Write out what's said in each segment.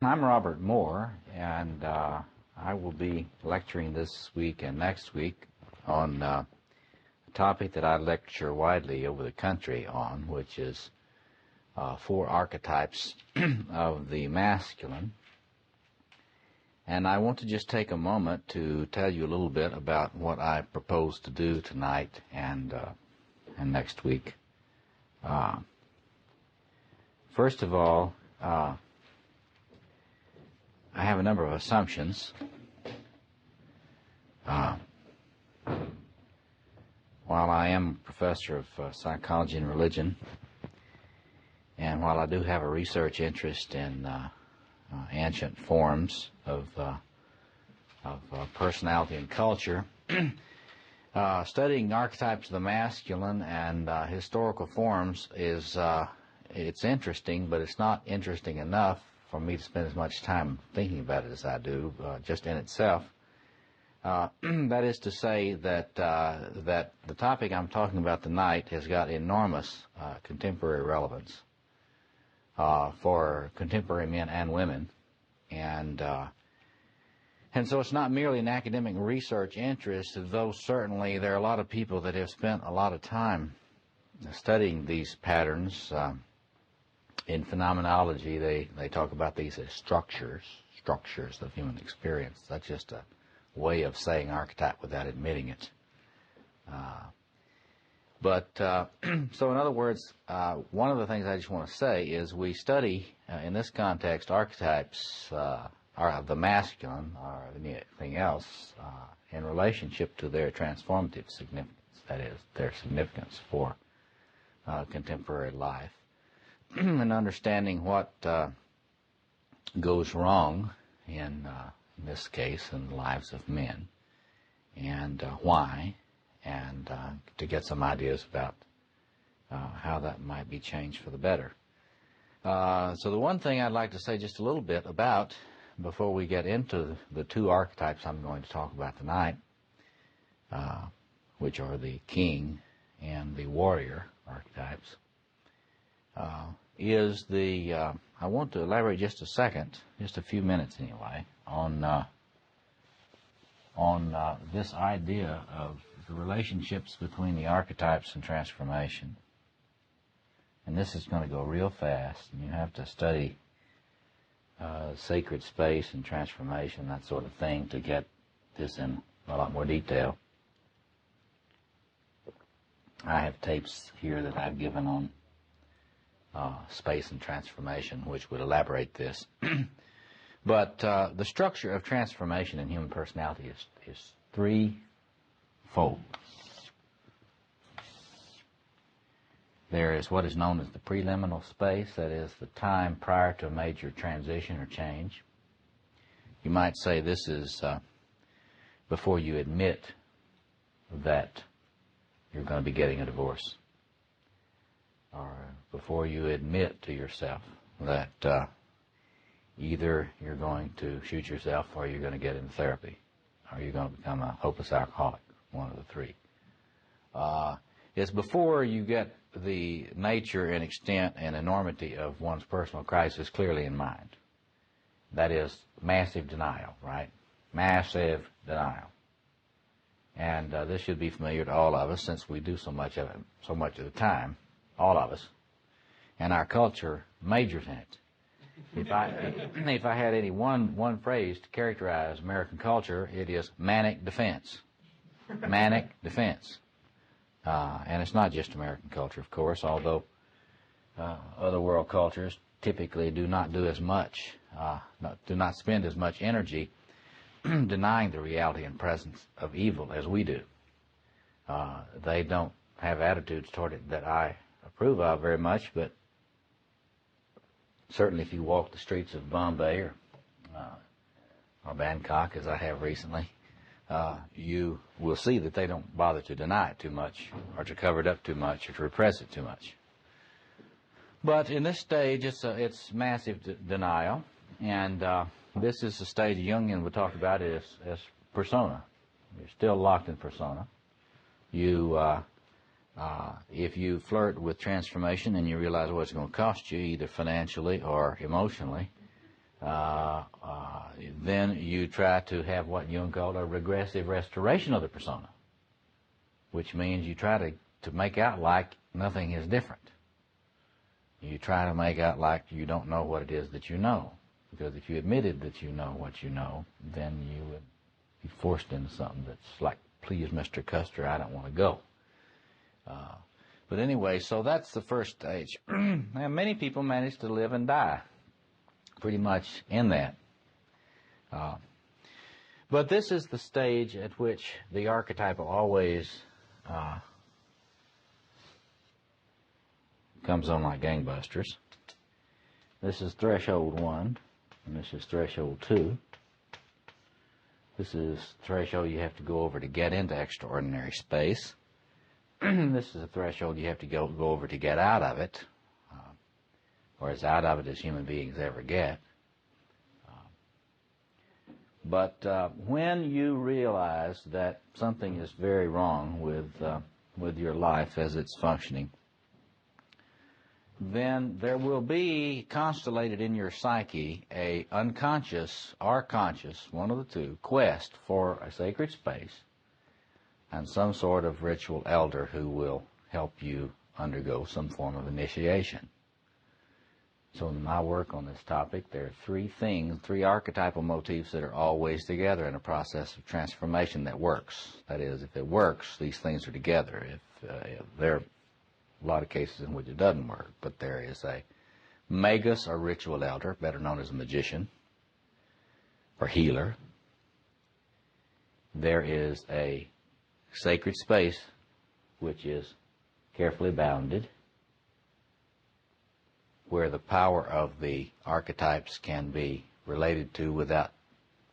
I'm Robert Moore, and I will be lecturing this week and next week on a topic that I lecture widely over the country on, which is 4 archetypes of the masculine. And I want to just take a moment to tell you a little bit about what I propose to do tonight and next week. First of all, I have a number of assumptions. While I am a professor of psychology and religion, and while I do have a research interest in ancient forms of personality and culture, studying archetypes of the masculine and historical forms is it's interesting, but it's not interesting enough for me to spend as much time thinking about it as I do, just in itself. That is to say that the topic I'm talking about tonight has got enormous contemporary relevance for contemporary men and women, and so it's not merely an academic research interest, though certainly there are a lot of people that have spent a lot of time studying these patterns. In phenomenology, they talk about these as structures of human experience. That's just a way of saying archetype without admitting it. So in other words, one of the things I just want to say is we study, in this context, archetypes, or the masculine, or anything else, in relationship to their transformative significance, that is, their significance for contemporary life. And understanding what goes wrong in this case in the lives of men, and why, and to get some ideas about how that might be changed for the better. So the one thing I'd like to say just a little bit about before we get into the 2 archetypes I'm going to talk about tonight, which are the king and the warrior archetypes, is the, I want to elaborate just a second, just a few minutes anyway, on this idea of the relationships between the archetypes and transformation. And this is going to go real fast, and you have to study sacred space and transformation, that sort of thing, to get this in a lot more detail. I have tapes here that I've given on space and transformation, which would elaborate this. But the structure of transformation in human personality is threefold. There is what is known as the preliminal space, that is the time prior to a major transition or change. You might say this is before you admit that you're going to be getting a divorce, or before you admit to yourself that either you're going to shoot yourself or you're going to get into therapy, or you're going to become a hopeless alcoholic, one of the 3. It's before you get the nature and extent and enormity of one's personal crisis clearly in mind. That is massive denial, right? Massive denial. And this should be familiar to all of us, since we do so much of it, so much of the time, all of us. And our culture majors in it. If I had any one phrase to characterize American culture, it is manic defense. Manic defense. And it's not just American culture, of course, although other world cultures typically do not do as much, do not spend as much energy denying the reality and presence of evil as we do. They don't have attitudes toward it that I approve of very much, but certainly if you walk the streets of Bombay or Bangkok, as I have recently, you will see that they don't bother to deny it too much, or to cover it up too much, or to repress it too much. But in this stage, it's massive denial, and this is the stage Jungian would talk about as persona. You're still locked in persona. If you flirt with transformation and you realize what it's going to cost you, either financially or emotionally, then you try to have what Jung called a regressive restoration of the persona, which means you try to make out like nothing is different. You try to make out like you don't know what it is that you know. Because if you admitted that you know what you know, then you would be forced into something that's like, please, Mr. Custer, I don't want to go. But anyway, so that's the first stage. And many people manage to live and die pretty much in that. But this is the stage at which the archetypal always comes on like gangbusters. This is threshold 1, and this is threshold 2. This is threshold you have to go over to get into extraordinary space. This is a threshold you have to go over to get out of it, or as out of it as human beings ever get. But when you realize that something is very wrong with your life as it's functioning, then there will be constellated in your psyche a unconscious or conscious, one of the two, quest for a sacred space and some sort of ritual elder who will help you undergo some form of initiation. So in my work on this topic, there are three archetypal motifs that are always together in a process of transformation that works. That is, if it works, these things are together. If there are a lot of cases in which it doesn't work, but there is a magus or ritual elder, better known as a magician or healer. There is a sacred space which is carefully bounded, where the power of the archetypes can be related to without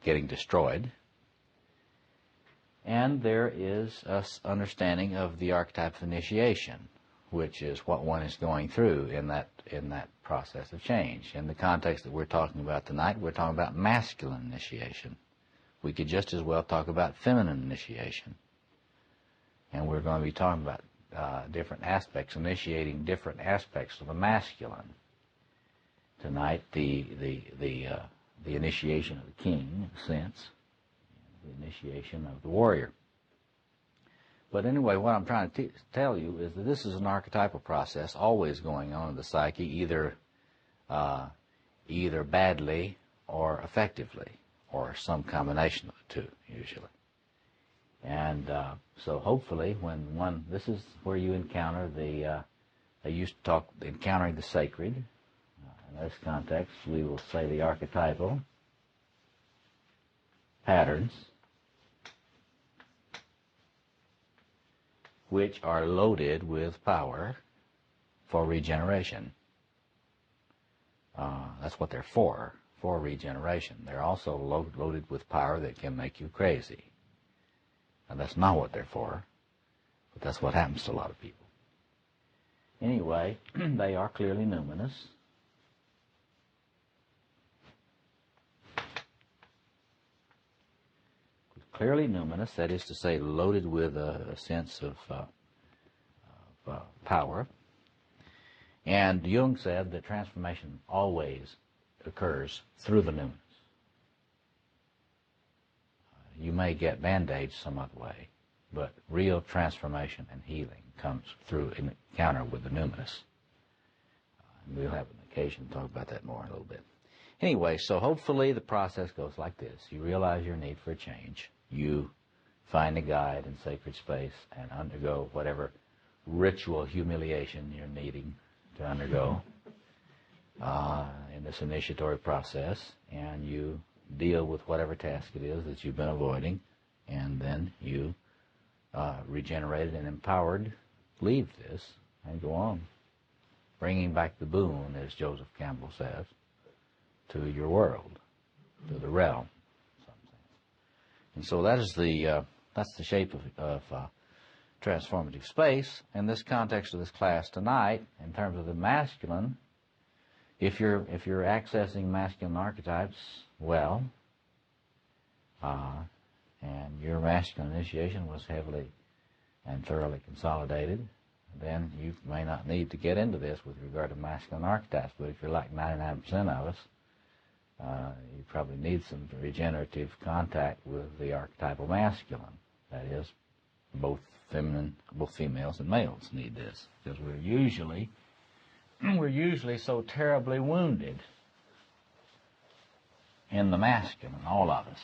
getting destroyed. And there is an understanding of the archetype of initiation, which is what one is going through in that process of change. In the context that we're talking about tonight, we're talking about masculine initiation. We could just as well talk about feminine initiation. And we're going to be talking about different aspects, initiating different aspects of the masculine. Tonight, the initiation of the king, in a sense, the initiation of the warrior. But anyway, what I'm trying to tell you is that this is an archetypal process always going on in the psyche, either badly or effectively, or some combination of the two, usually. And so hopefully this is where you encounter I used to talk encountering the sacred. In this context, we will say the archetypal patterns, which are loaded with power for regeneration. That's what they're for regeneration. They're also loaded with power that can make you crazy. And that's not what they're for, but that's what happens to a lot of people. Anyway, they are clearly numinous. Clearly numinous, that is to say, loaded with a sense of power. And Jung said that transformation always occurs through the numinous. You may get bandaged some other way, but real transformation and healing comes through an encounter with the numinous. And we'll have an occasion to talk about that more in a little bit. Anyway, so hopefully the process goes like this. You realize your need for a change. You find a guide in sacred space and undergo whatever ritual humiliation you're needing to undergo in this initiatory process, and you deal with whatever task it is that you've been avoiding, and then you, regenerated and empowered, leave this and go on, bringing back the boon, as Joseph Campbell says, to your world, to the realm. And so that is that's the shape of transformative space. In this context of this class tonight, in terms of the masculine, if you're accessing masculine archetypes well, and your masculine initiation was heavily and thoroughly consolidated, then you may not need to get into this with regard to masculine archetypes. But if you're like 99% of us, You probably need some regenerative contact with the archetypal masculine. That is, both females and males need this, because we're usually so terribly wounded in the masculine, all of us.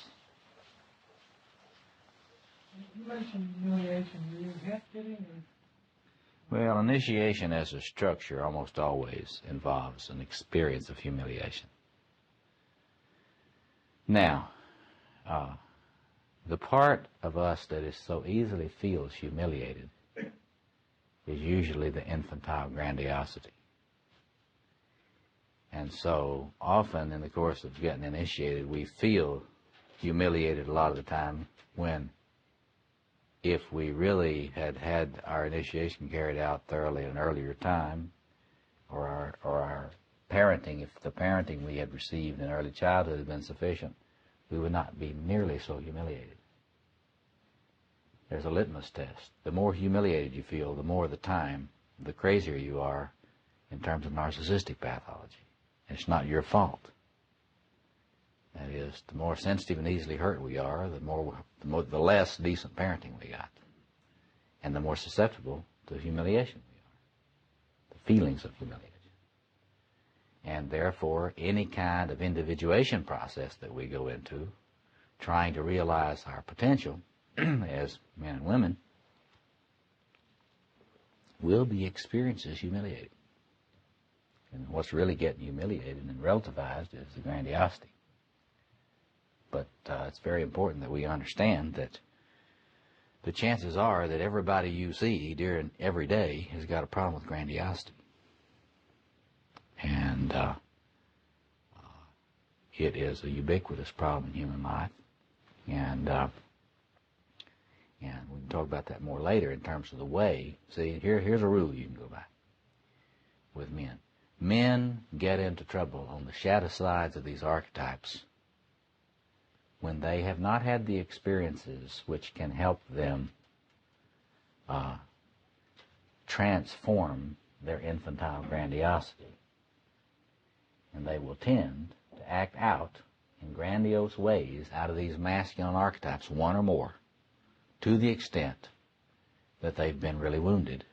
You mentioned humiliation. Do you get getting? Well, initiation as a structure almost always involves an experience of humiliation. Now, the part of us that is so easily feels humiliated is usually the infantile grandiosity. And so often in the course of getting initiated, we feel humiliated a lot of the time when, if we really had had our initiation carried out thoroughly at an earlier time, or our parenting, if the parenting we had received in early childhood had been sufficient, we would not be nearly so humiliated. There's a litmus test. The more humiliated you feel, the more the time, the crazier you are in terms of narcissistic pathology. It's not your fault. That is, the more sensitive and easily hurt we are, the less decent parenting we got, and the more susceptible to humiliation we are, the feelings of humiliation. And therefore, any kind of individuation process that we go into, trying to realize our potential as men and women, will be experienced as humiliating. And what's really getting humiliated and relativized is the grandiosity. But it's very important that we understand that the chances are that everybody you see during every day has got a problem with grandiosity. And it is a ubiquitous problem in human life. And we can talk about that more later in terms of the way. See, here's a rule you can go by with men. Men get into trouble on the shadow sides of these archetypes when they have not had the experiences which can help them transform their infantile grandiosity. And they will tend to act out in grandiose ways out of these masculine archetypes, one or more, to the extent that they've been really wounded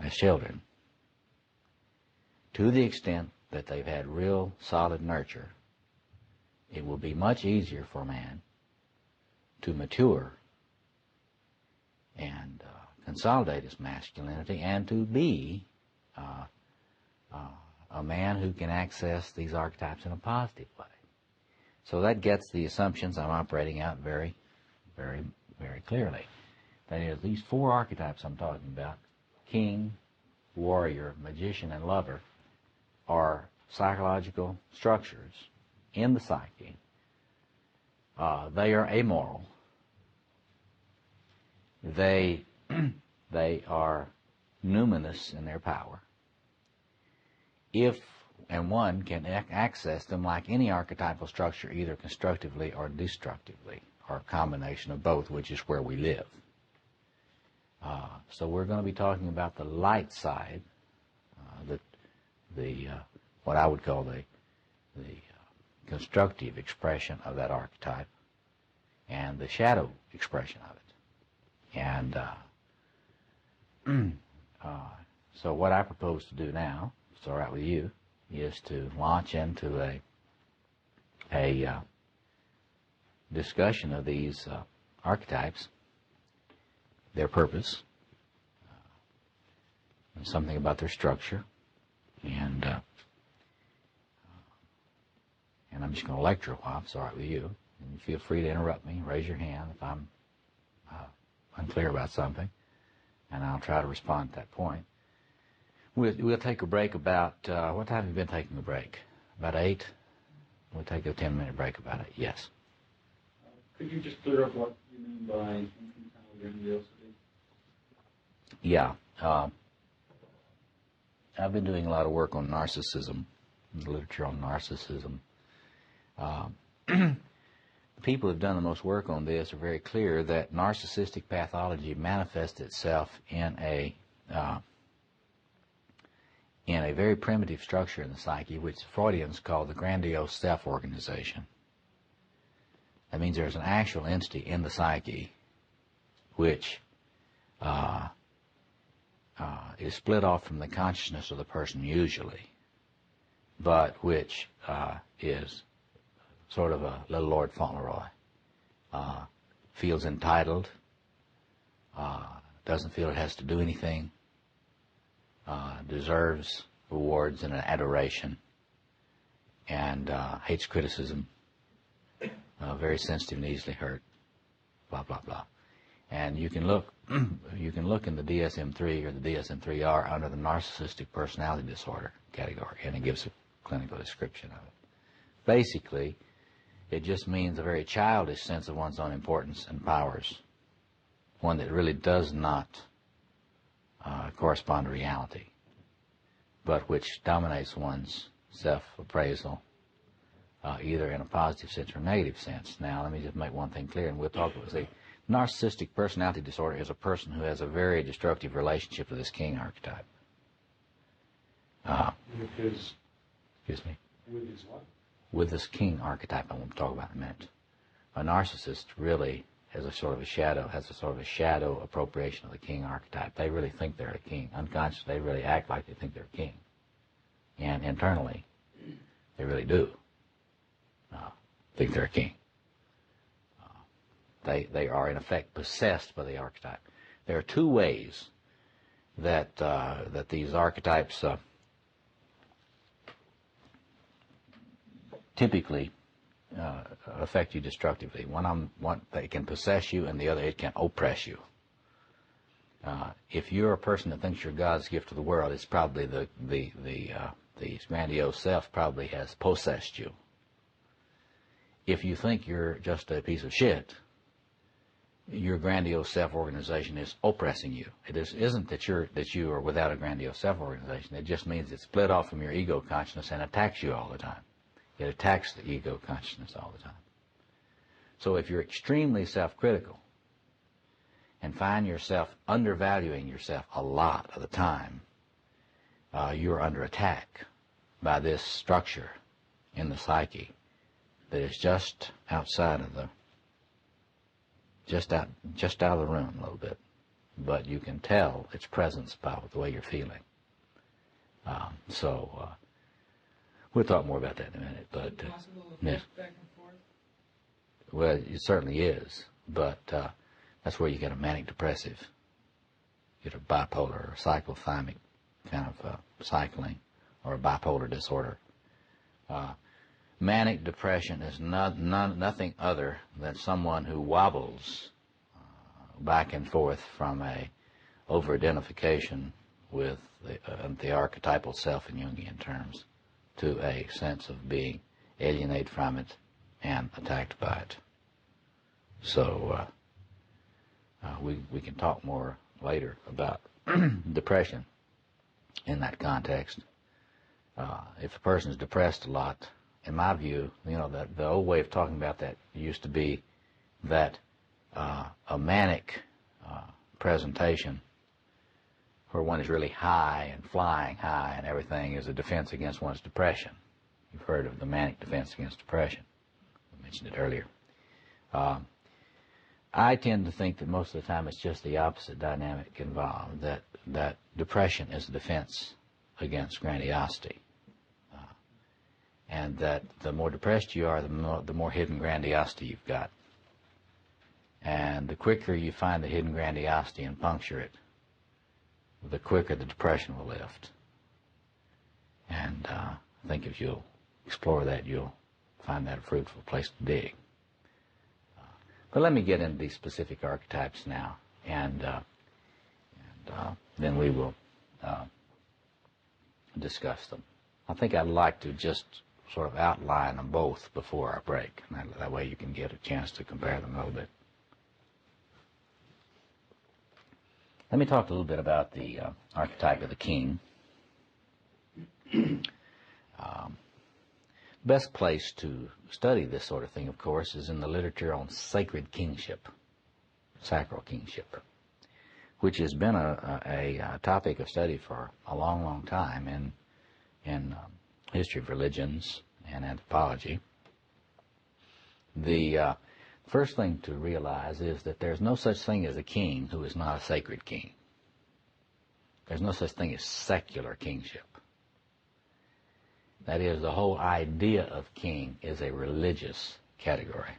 as children, to the extent that they've had real solid nurture. It will be much easier for a man to mature and consolidate his masculinity and to be a man who can access these archetypes in a positive way. So that gets the assumptions I'm operating out very, very, very clearly. That is, these four archetypes I'm talking about, king, warrior, magician, and lover, are psychological structures in the psyche. They are amoral. They are numinous in their power. If and one can access them like any archetypal structure, either constructively or destructively, or a combination of both, which is where we live. So we're going to be talking about the light side, what I would call the constructive expression of that archetype, and the shadow expression of it. And so what I propose to do now, if it's all right with you, is to launch into a discussion of these archetypes, their purpose, and something about their structure, and I'm just going to lecture a while, if it's all right with you. And feel free to interrupt me, raise your hand if I'm unclear about something, and I'll try to respond at that point. We'll take a break about, what time have you been taking a break? About 8? We'll take a 10-minute break about it, yes. Could you just clear up what you mean by infantile grandiosity? Yeah. I've been doing a lot of work on narcissism, literature on narcissism. The people who've done the most work on this are very clear that narcissistic pathology manifests itself in in a very primitive structure in the psyche, which Freudians call the grandiose self-organization. That means there's an actual entity in the psyche which is split off from the consciousness of the person usually, but which is sort of a little Lord Fauntleroy. Feels entitled, doesn't feel it has to do anything, deserves rewards and adoration, and hates criticism, very sensitive and easily hurt, blah, blah, blah. And you can look in the DSM-3 or the DSM-3R under the narcissistic personality disorder category, and it gives a clinical description of it. Basically, it just means a very childish sense of one's own importance and powers, one that really does not correspond to reality, but which dominates one's self-appraisal, either in a positive sense or negative sense. Now, let me just make one thing clear, and we'll talk about it. Narcissistic personality disorder is a person who has a very destructive relationship with this king archetype. With his... Excuse me? With his what? With this king archetype I want to talk about in a minute. A narcissist really has a sort of a shadow appropriation of the king archetype. They really think they're a king. Unconsciously, they really act like they think they're a king. And internally, they really do think they're a king. They are, in effect, possessed by the archetype. There are two ways that these archetypes typically affect you destructively. One, they can possess you, and the other, it can oppress you. If you're a person that thinks you're God's gift to the world, it's probably the grandiose self probably has possessed you. If you think you're just a piece of shit, your grandiose self-organization is oppressing you. It isn't that you are without a grandiose self-organization. It just means it's split off from your ego consciousness and attacks you all the time. It attacks the ego consciousness all the time. So if you're extremely self-critical and find yourself undervaluing yourself a lot of the time, you're under attack by this structure in the psyche that is just outside of the just out of the room a little bit, but you can tell its presence by the way you're feeling. We'll talk more about that in a minute. But Is it possible to yeah. push back and forth? Well, it certainly is, but that's where you get a manic depressive, you get a bipolar or cyclothymic kind of cycling, or a bipolar disorder. Manic depression is nothing other than someone who wobbles back and forth from a over-identification with the archetypal self in Jungian terms to a sense of being alienated from it and attacked by it. So we can talk more later about depression in that context. If a person is depressed a lot, in my view, the old way of talking about that used to be that a manic presentation where one is really high and flying high and everything is a defense against one's depression. You've heard of the manic defense against depression. I mentioned it earlier. I tend to think that most of the time it's just the opposite dynamic involved, that depression is a defense against grandiosity. And that the more depressed you are, the more hidden grandiosity you've got. And the quicker you find the hidden grandiosity and puncture it, the quicker the depression will lift. And I think if you'll explore that, you'll find that a fruitful place to dig. But let me get into these specific archetypes now, and then we will discuss them. I think I'd like to just sort of outline them both before our break. And that way you can get a chance to compare them a little bit. Let me talk a little bit about the archetype of the king. Best place to study this sort of thing, of course, is in the literature on sacred kingship, sacral kingship, which has been a topic of study for a long, long time in history of religions and anthropology. The first thing to realize is that there's no such thing as a king who is not a sacred king. There's no such thing as secular kingship. That is, the whole idea of king is a religious category.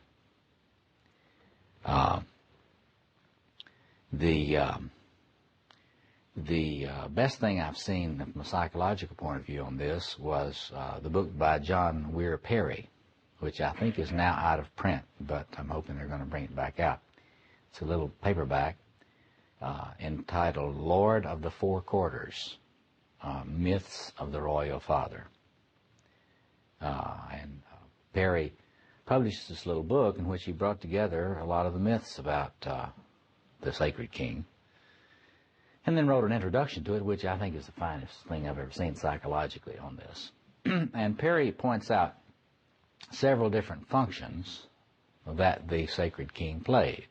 The best thing I've seen from a psychological point of view on this was the book by John Weir Perry, which I think is now out of print, but I'm hoping they're going to bring it back out. It's a little paperback entitled Lord of the Four Quarters, Myths of the Royal Father. And Perry published this little book in which he brought together a lot of the myths about the sacred king, and then wrote an introduction to it, which I think is the finest thing I've ever seen psychologically on this. And Perry points out several different functions that the sacred king played.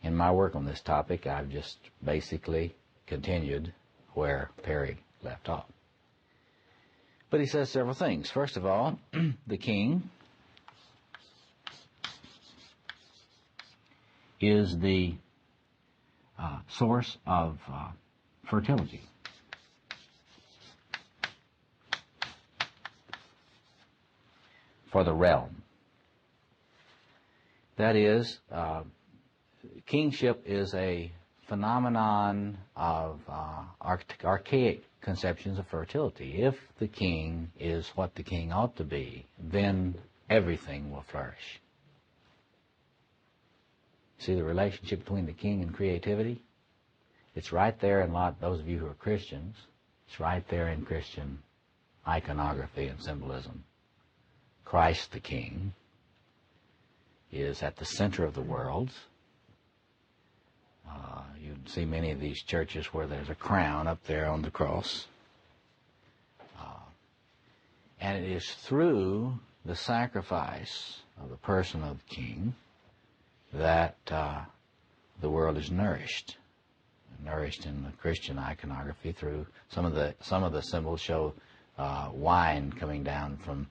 In my work on this topic, I've just basically continued where Perry left off. But he says several things. First of all, the king is the source of fertility. For the realm. That is, kingship is a phenomenon of archaic conceptions of fertility. If the king is what the king ought to be, then everything will flourish. See the relationship between the king and creativity? It's right there in those of you who are Christians. It's right there in Christian iconography and symbolism. Christ the King is at the center of the world. You see many of these churches where there's a crown up there on the cross. And it is through the sacrifice of the person of the king that the world is nourished. Nourished in the Christian iconography through some of the symbols show wine coming down from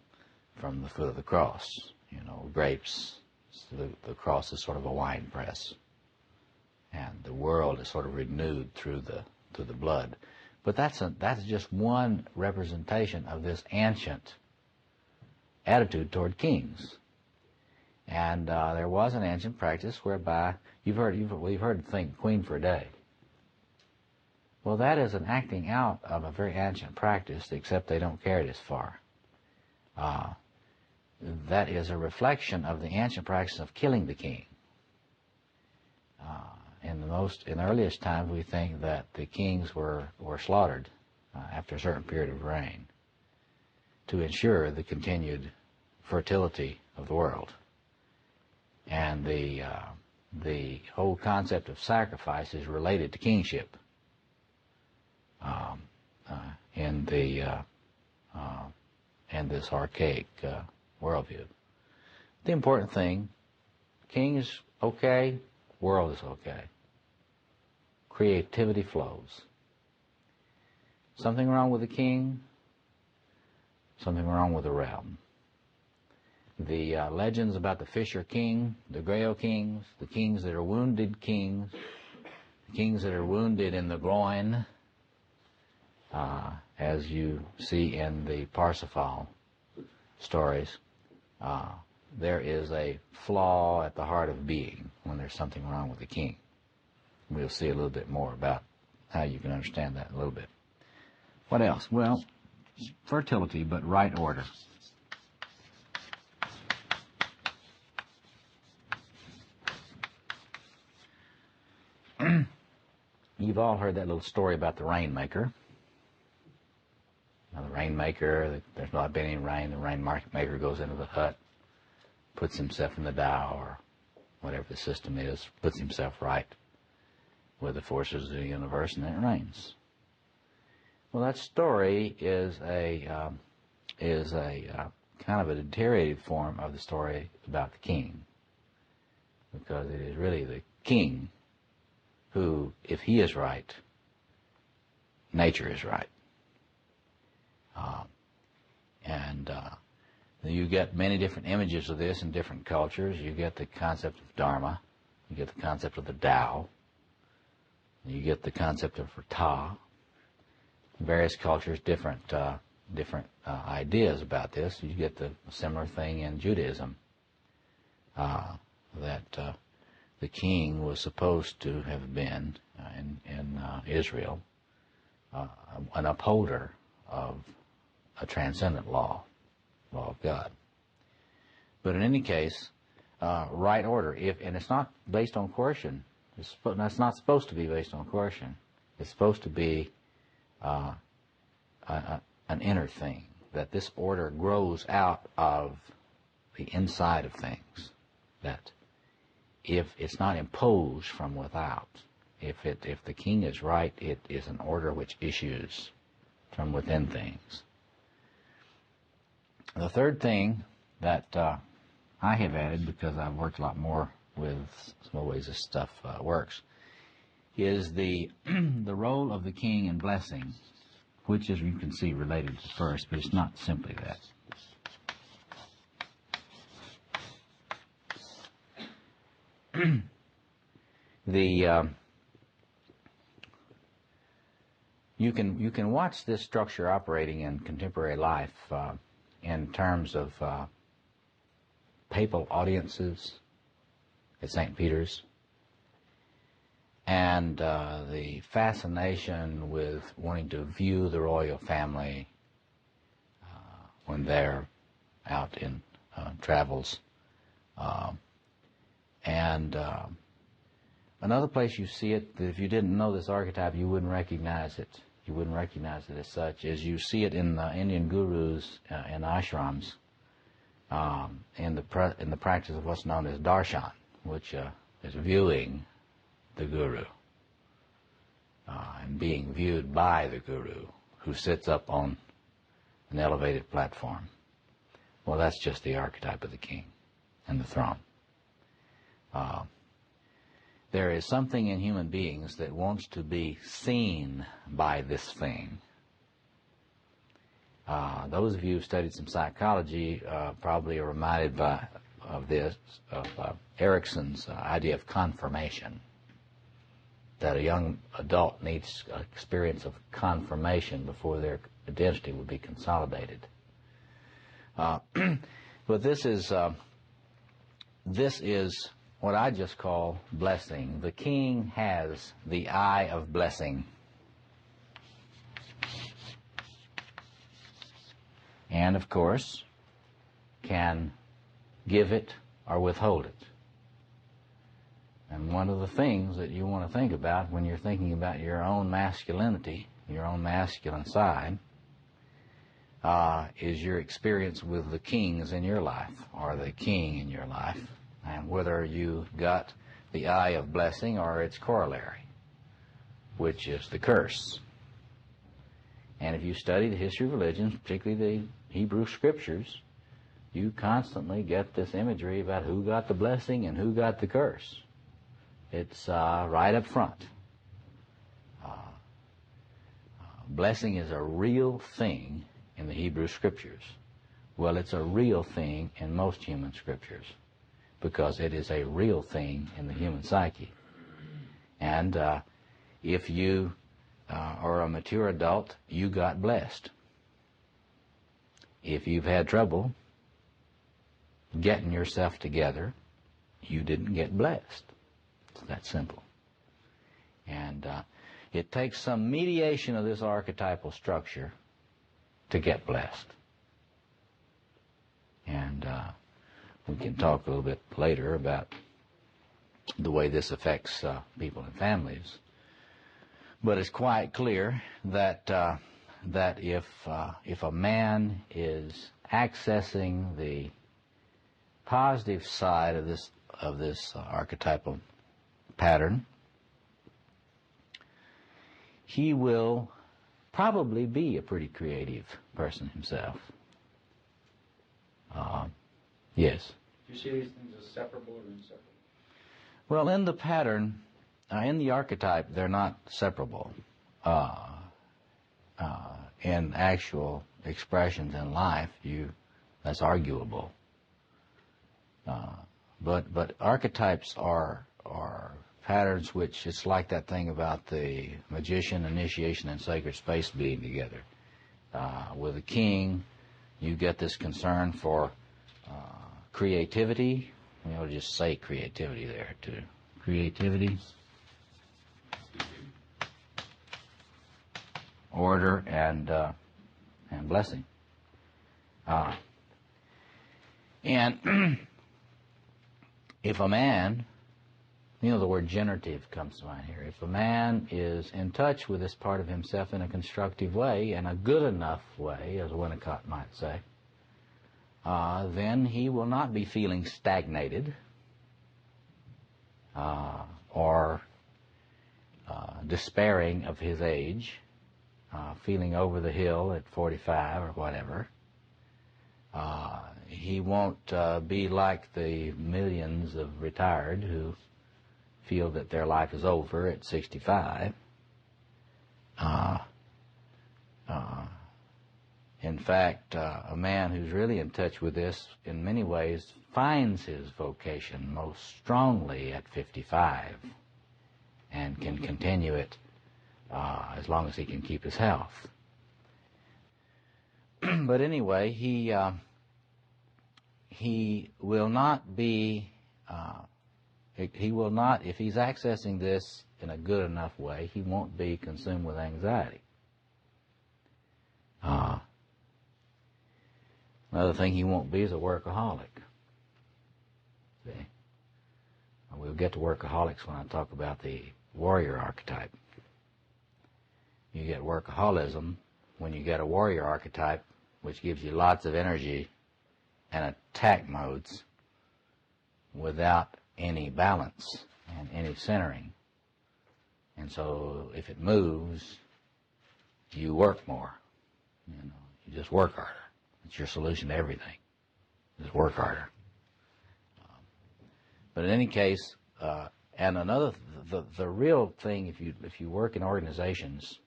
the foot of the cross. You know, grapes. The cross is sort of a wine press, and the world is sort of renewed through the blood. But that's just one representation of this ancient attitude toward kings. And there was an ancient practice whereby we've heard the thing queen for a day. Well, that is an acting out of a very ancient practice, except they don't carry it as far. That is a reflection of the ancient practice of killing the king. In the earliest times, we think that the kings were slaughtered after a certain period of reign to ensure the continued fertility of the world. And the whole concept of sacrifice is related to kingship in this archaic worldview. The important thing, king is okay, world is okay. Creativity flows. Something wrong with the king, something wrong with the realm. The legends about the Fisher King, the Grail Kings, the kings that are wounded kings, the kings that are wounded in the groin, as you see in the Parsifal stories, there is a flaw at the heart of being when there's something wrong with the king. We'll see a little bit more about how you can understand that in a little bit. What else? Well, fertility, but right order. You've all heard that little story about the rainmaker. Now, the rainmaker, there's not been any rain. The rainmaker goes into the hut, puts himself in the dial, or whatever the system is, puts himself right with the forces of the universe, and then it rains. Well, that story is a kind of a deteriorated form of the story about the king, because it is really the king who, if he is right, nature is right. And you get many different images of this in different cultures. You get the concept of Dharma. You get the concept of the Tao. You get the concept of Rata. In various cultures, different ideas about this. You get the similar thing in Judaism, that the king was supposed to have been, in Israel, an upholder of a transcendent law of God. But in any case, right order, and it's not based on coercion. It's not supposed to be based on coercion. It's supposed to be an inner thing, that this order grows out of the inside of things, that if it's not imposed from without, if the king is right, it is an order which issues from within things. The third thing that I have added, because I've worked a lot more with some of the ways this stuff works, is the the role of the king in blessing, which, as you can see, related to the first, but it's not simply that. You can watch this structure operating in contemporary life in terms of papal audiences at St. Peter's, and the fascination with wanting to view the royal family when they're out in travels. And another place you see it, that if you didn't know this archetype, you wouldn't recognize it. You wouldn't recognize it as such, is you see it in Indian gurus in ashrams, in the practice of what's known as darshan, which is viewing the guru and being viewed by the guru, who sits up on an elevated platform. Well, that's just the archetype of the king and the throne. There is something in human beings that wants to be seen by this thing. Those of you who studied some psychology probably are reminded of Erickson's idea of confirmation, that a young adult needs an experience of confirmation before their identity will be consolidated. But this is what I just call blessing. The king has the eye of blessing. And, of course, can give it or withhold it. And one of the things that you want to think about when you're thinking about your own masculinity, your own masculine side, is your experience with the kings in your life, or the king in your life, and whether you got the eye of blessing or its corollary, which is the curse. And if you study the history of religions, particularly the Hebrew scriptures, you constantly get this imagery about who got the blessing and who got the curse. It's right up front. Blessing is a real thing in the Hebrew scriptures. Well, it's a real thing in most human scriptures, because it is a real thing in the human psyche. And if you are a mature adult, you got blessed. If you've had trouble getting yourself together, you didn't get blessed. It's that simple. And it takes some mediation of this archetypal structure to get blessed. And we can talk a little bit later about the way this affects people and families. But it's quite clear that if a man is accessing the positive side of this archetypal pattern, he will probably be a pretty creative person himself. Yes. Do you see these things as separable or inseparable? Well, in the pattern, in the archetype, they're not separable. In actual expressions in life, that's arguable. But archetypes are patterns which, it's like that thing about the magician, initiation, and sacred space being together. With a king, you get this concern for creativity. Just say creativity there too. Creativity, order, and blessing. And if a man, the word generative comes to mind here. If a man is in touch with this part of himself in a constructive way, and a good enough way, as Winnicott might say, then he will not be feeling stagnated or despairing of his age, feeling over the hill at 45 or whatever. He won't be like the millions of retired who feel that their life is over at 65. In fact, a man who's really in touch with this, in many ways, finds his vocation most strongly at 55 and can continue it as long as he can keep his health. But anyway, he will not be, he will not, if he's accessing this in a good enough way, he won't be consumed with anxiety. Another thing he won't be is a workaholic. See? We'll get to workaholics when I talk about the warrior archetype. You get workaholism when you get a warrior archetype, which gives you lots of energy and attack modes without any balance and any centering. And so if it moves, you work more. You just work harder. It's your solution to everything. Just work harder. But in any case, and another, the real thing, if you work in organizations,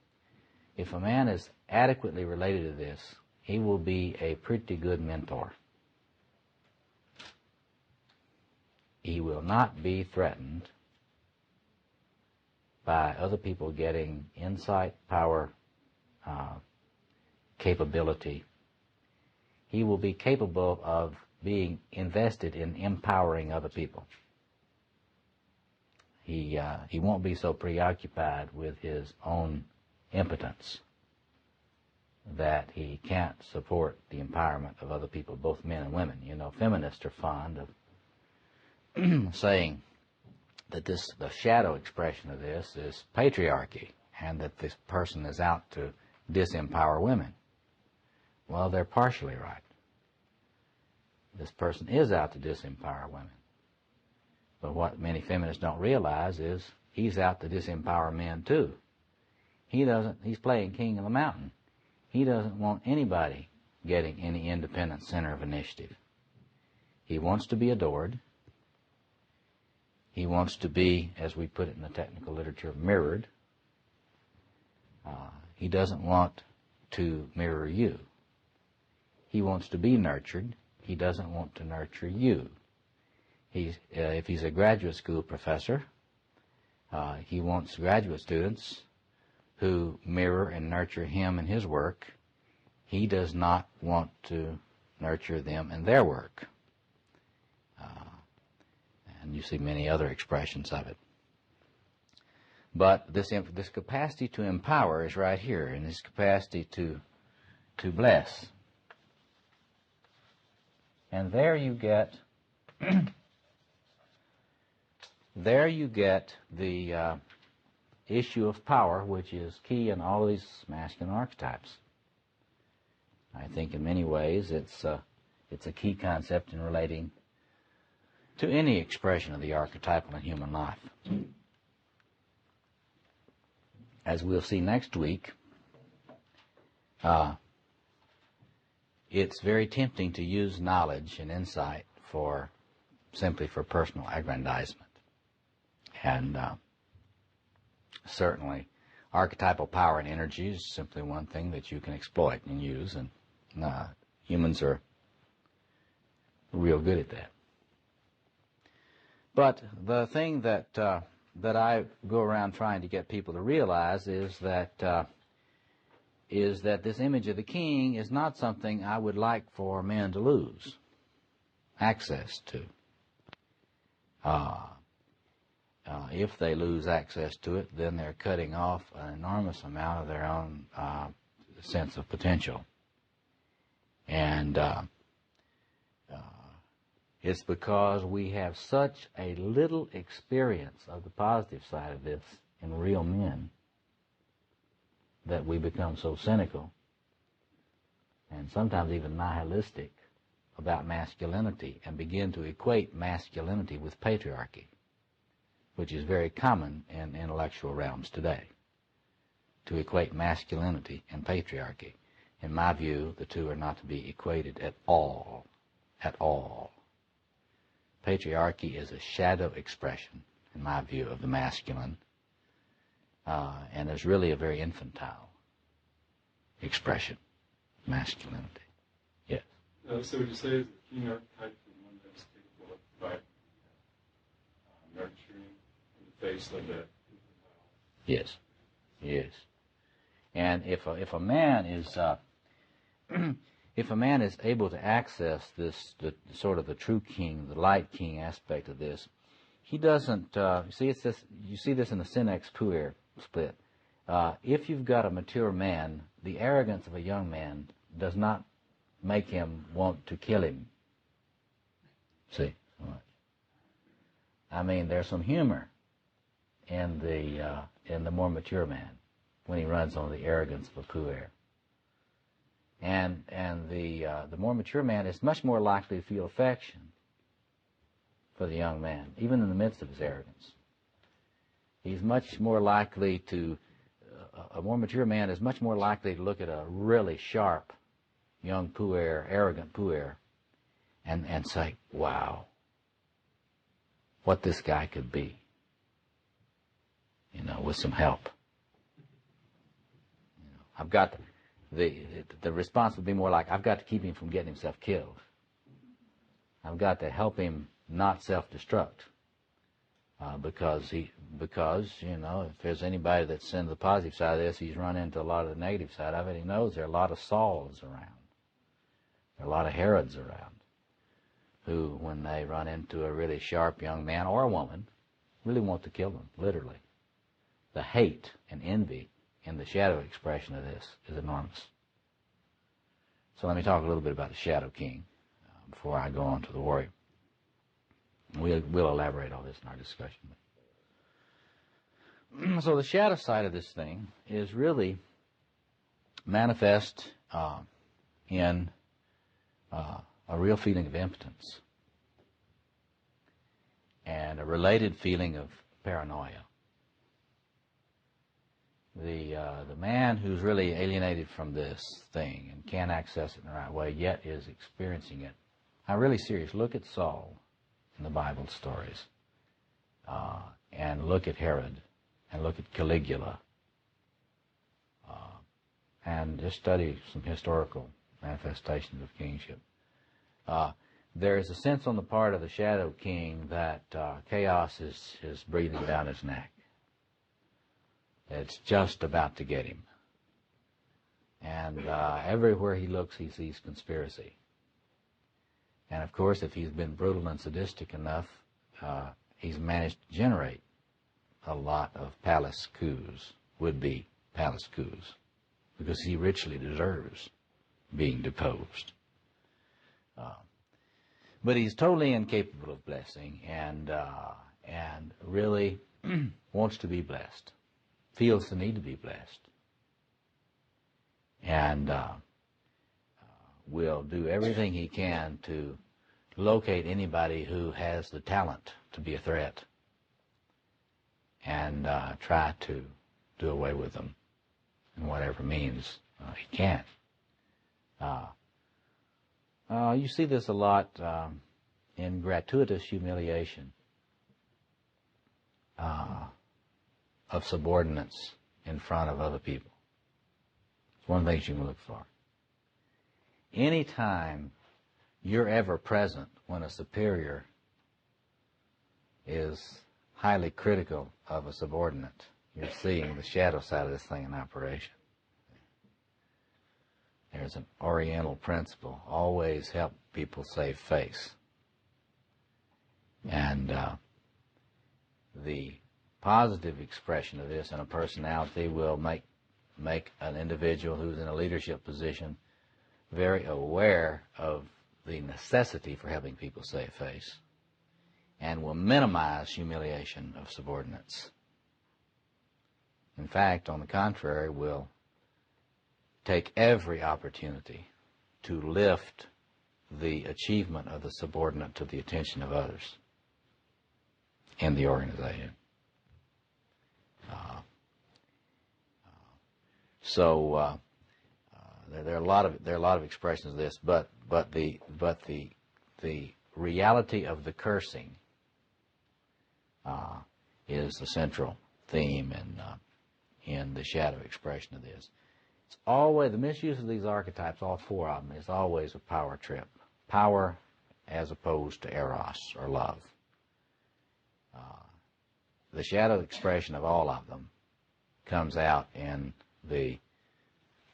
if a man is adequately related to this, he will be a pretty good mentor. He will not be threatened by other people getting insight, power, capability. He will be capable of being invested in empowering other people. He won't be so preoccupied with his own impotence that he can't support the empowerment of other people, both men and women. Feminists are fond of saying that the shadow expression of this is patriarchy, and that this person is out to disempower women. Well, they're partially right. This person is out to disempower women. But what many feminists don't realize is he's out to disempower men too. He's playing king of the mountain. He doesn't want anybody getting any independent center of initiative. He wants to be adored. He wants to be, as we put it in the technical literature, mirrored. He doesn't want to mirror you. He wants to be nurtured. He doesn't want to nurture you. If he's a graduate school professor, he wants graduate students who mirror and nurture him in his work. He does not want to nurture them in their work. And you see many other expressions of it. But this capacity to empower is right here, and this capacity to bless. And there you get the issue of power, which is key in all these masculine archetypes. I think in many ways it's a key concept in relating to any expression of the archetypal in human life. As we'll see next week, it's very tempting to use knowledge and insight simply for personal aggrandizement. And certainly archetypal power and energy is simply one thing that you can exploit and use, and humans are real good at that. But the thing that I go around trying to get people to realize is that this image of the king is not something I would like for men to lose access to. If they lose access to it, then they're cutting off an enormous amount of their own sense of potential. And it's because we have such a little experience of the positive side of this in real men that we become so cynical and sometimes even nihilistic about masculinity and begin to equate masculinity with patriarchy, which is very common in intellectual realms today, to equate masculinity and patriarchy. In my view, the two are not to be equated at all, at all. Patriarchy is a shadow expression, in my view, of the masculine, and is really a very infantile expression of masculinity. Yes? So would you say is the king archetype the one that's capable of providing nurturing in the face of that? Yes, yes. And if a man is if a man is able to access this, the sort of the true king, the light king aspect of this, he doesn't. You see this in the Senex puer split. If you've got a mature man, the arrogance of a young man does not make him want to kill him. See, I mean, there's some humor in the more mature man when he runs on the arrogance of a puer. And the more mature man is much more likely to feel affection for the young man, even in the midst of his arrogance. He's much more likely to, a more mature man is much more likely to look at a really sharp young puer, arrogant puer, and say, wow, what this guy could be, with some help. I've got the response would be more like, I've got to keep him from getting himself killed. I've got to help him not self-destruct. Because if there's anybody that's in the positive side of this, he's run into a lot of the negative side of it. He knows there are a lot of Sauls around. There are a lot of Herods around who, when they run into a really sharp young man or a woman, really want to kill them, literally. The hate and envy in the shadow expression of this is enormous. So let me talk a little bit about the shadow king before I go on to the warrior. We'll elaborate all this in our discussion. So the shadow side of this thing is really manifest in a real feeling of impotence and a related feeling of paranoia. The man who's really alienated from this thing and can't access it in the right way, yet is experiencing it. I'm really serious. Look at Saul in the Bible stories, and look at Herod, and look at Caligula, and just study some historical manifestations of kingship. There is a sense on the part of the shadow king that chaos is breathing down his neck. It's just about to get him. And everywhere he looks, he sees conspiracy. And of course, if he's been brutal and sadistic enough, he's managed to generate a lot of palace coups, would-be palace coups, because he richly deserves being deposed. But he's totally incapable of blessing, and really wants to be blessed, feels the need to be blessed, and will do everything he can to locate anybody who has the talent to be a threat and try to do away with them in whatever means he can. You see this a lot in gratuitous humiliation. of subordinates in front of other people. It's one of the things you can look for. Anytime you're ever present when a superior is highly critical of a subordinate, you're seeing the shadow side of this thing in operation. There's an Oriental principle: always help people save face. And the positive expression of this in a personality will make an individual who's in a leadership position very aware of the necessity for helping people save face, and will minimize humiliation of subordinates. In fact, on the contrary, will take every opportunity to lift the achievement of the subordinate to the attention of others in the organization. There are a lot of expressions of this, but the reality of the cursing is the central theme in the shadow expression of this. It's always the misuse of these archetypes, all four of them, is always a power trip. Power as opposed to eros or love. The shadow expression of all of them comes out in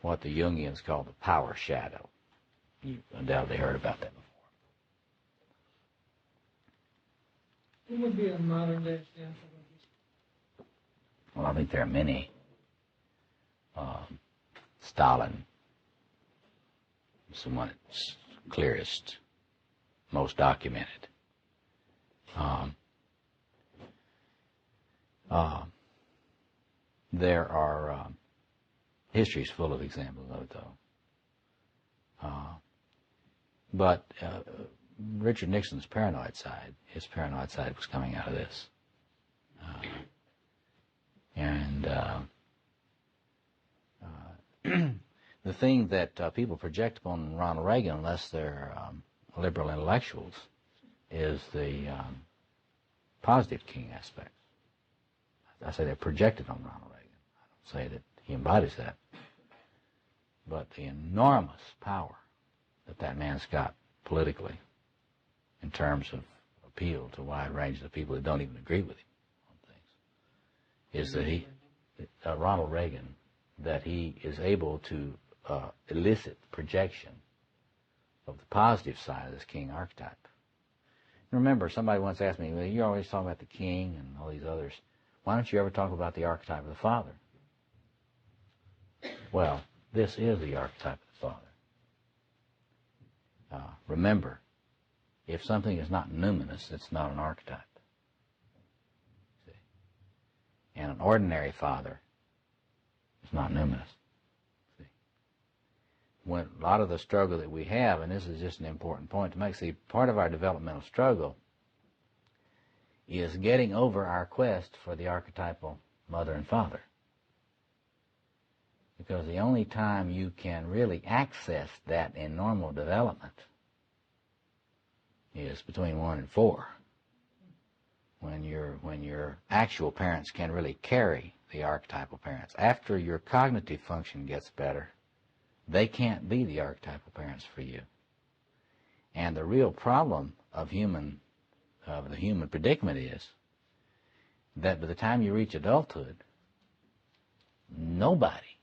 what the Jungians call the power shadow. You undoubtedly heard about that before. Who would be a modern day example of this? Well, I think there are many. Stalin is the one that's clearest, most documented. There are history's full of examples of it, though. But Richard Nixon's paranoid side, his paranoid side was coming out of this. The thing that people project upon Ronald Reagan, unless they're liberal intellectuals, is the positive king aspects. I say they're projected on Ronald Reagan. I don't say that he embodies that. But the enormous power that man's got politically in terms of appeal to a wide range of people that don't even agree with him on things, is that Ronald Reagan, that he is able to elicit projection of the positive side of this king archetype. Remember, somebody once asked me, well, you're always talking about the king and all these others. Why don't you ever talk about the archetype of the father? Well, this is the archetype of the father. Remember, if something is not numinous, it's not an archetype. See? And an ordinary father is not numinous. See? When a lot of the struggle that we have, and this is just an important point to make, see, part of our developmental struggle is getting over our quest for the archetypal mother and father. Because the only time you can really access that in normal development is between 1 and 4, when your actual parents can really carry the archetypal parents. After your cognitive function gets better, they can't be the archetypal parents for you. And the real problem of the human predicament is that by the time you reach adulthood, nobody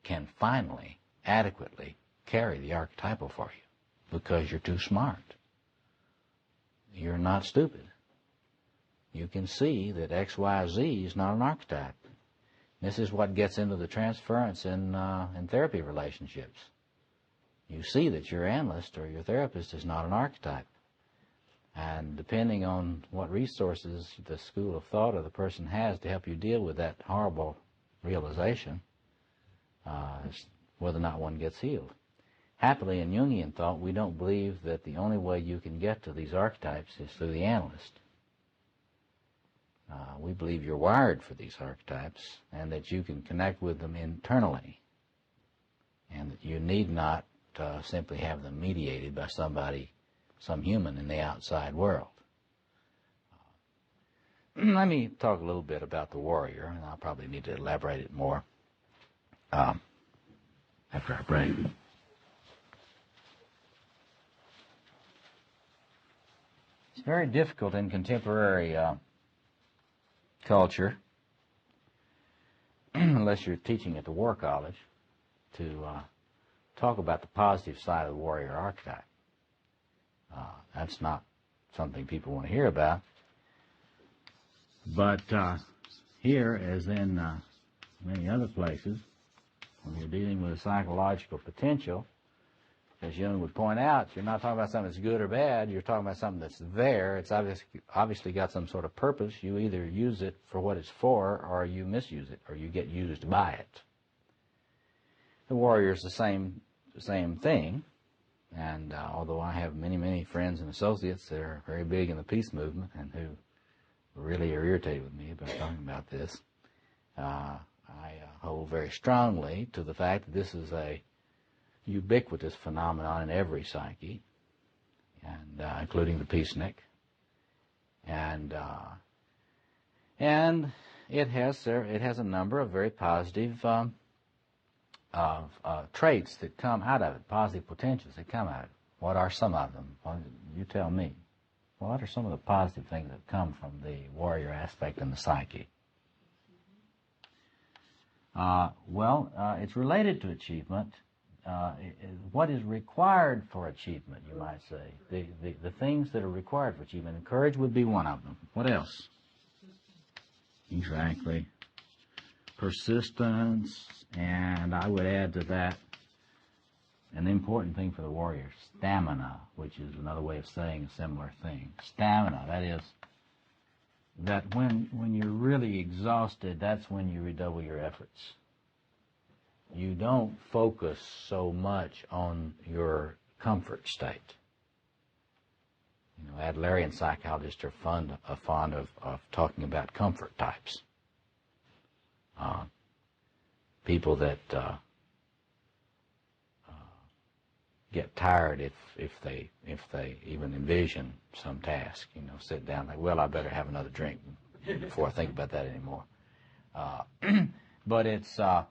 can finally adequately carry the archetypal for you because you're too smart. You're not stupid. You can see that XYZ is not an archetype. This is what gets into the transference in therapy relationships. You see that your analyst or your therapist is not an archetype. And depending on what resources the school of thought or the person has to help you deal with that horrible realization, whether or not one gets healed. Happily, in Jungian thought, we don't believe that the only way you can get to these archetypes is through the analyst. We believe you're wired for these archetypes and that you can connect with them internally, and that you need not simply have them mediated by somebody, some human in the outside world. let me talk a little bit about the warrior, and I'll probably need to elaborate it more after our break. It's very difficult in contemporary culture, unless you're teaching at the War College, to talk about the positive side of the warrior archetype. That's not something people want to hear about. But here, as in many other places, when you're dealing with a psychological potential, as Jung would point out, you're not talking about something that's good or bad, you're talking about something that's there. It's obviously got some sort of purpose. You either use it for what it's for, or you misuse it, or you get used by it. The warrior is the same thing, and although I have many friends and associates that are very big in the peace movement and who really are irritated with me about talking about this, I hold very strongly to the fact that this is a ubiquitous phenomenon in every psyche, and including the peacenik, and it has a number of very positive traits that come out of it, positive potentials that come out of it. What are some of them? Well, you tell me. What are some of the positive things that come from the warrior aspect in the psyche? It's related to achievement. What is required for achievement, you might say. The things that are required for achievement. And courage would be one of them. What else? Exactly. Persistence, and I would add to that an important thing for the warrior, stamina, which is another way of saying a similar thing. Stamina, that is, that when you're really exhausted, that's when you redouble your efforts. You don't focus so much on your comfort state. You know, Adlerian psychologists are fond of talking about comfort types. People that get tired if they even envision some task. You know, sit down like, well, I better have another drink before I think about that anymore. But it's a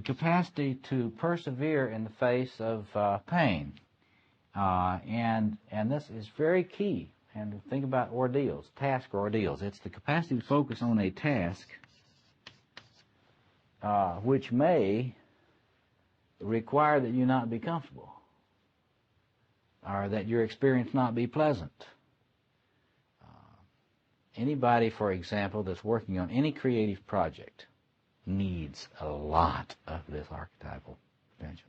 capacity to persevere in the face of pain, and this is very key. And think about ordeals, task ordeals. It's the capacity to focus on a task which may require that you not be comfortable, or that your experience not be pleasant. Anybody, for example, that's working on any creative project needs a lot of this archetypal potential.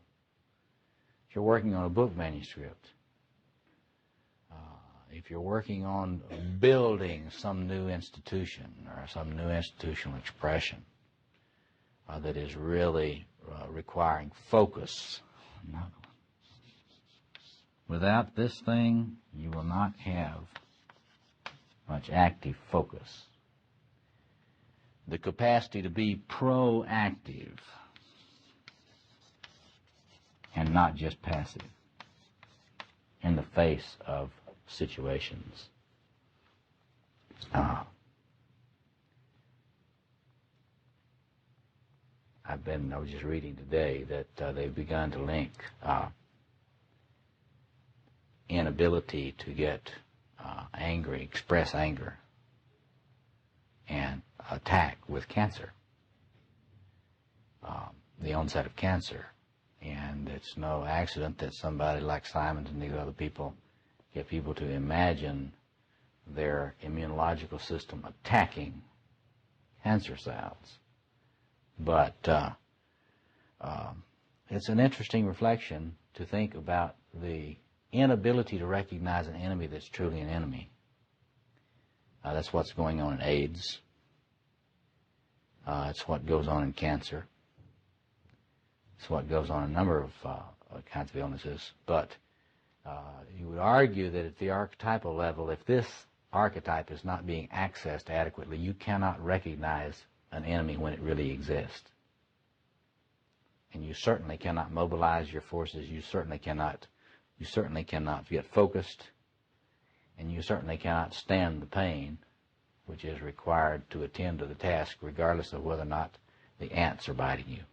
If you're working on a book manuscript, if you're working on building some new institution or some new institutional expression that is really requiring focus, without this thing, you will not have much active focus. The capacity to be proactive and not just passive in the face of situations. I was just reading today that they've begun to link inability to get angry, express anger, and attack with cancer, the onset of cancer. And it's no accident that somebody like Simons and these other people get people to imagine their immunological system attacking cancer cells. But it's an interesting reflection to think about the inability to recognize an enemy that's truly an enemy. That's what's going on in AIDS. It's what goes on in cancer. It's what goes on in a number of kinds of illnesses. But you would argue that at the archetypal level, if this archetype is not being accessed adequately, you cannot recognize an enemy when it really exists. And you certainly cannot mobilize your forces. You certainly cannot get focused, and you certainly cannot stand the pain which is required to attend to the task regardless of whether or not the ants are biting you.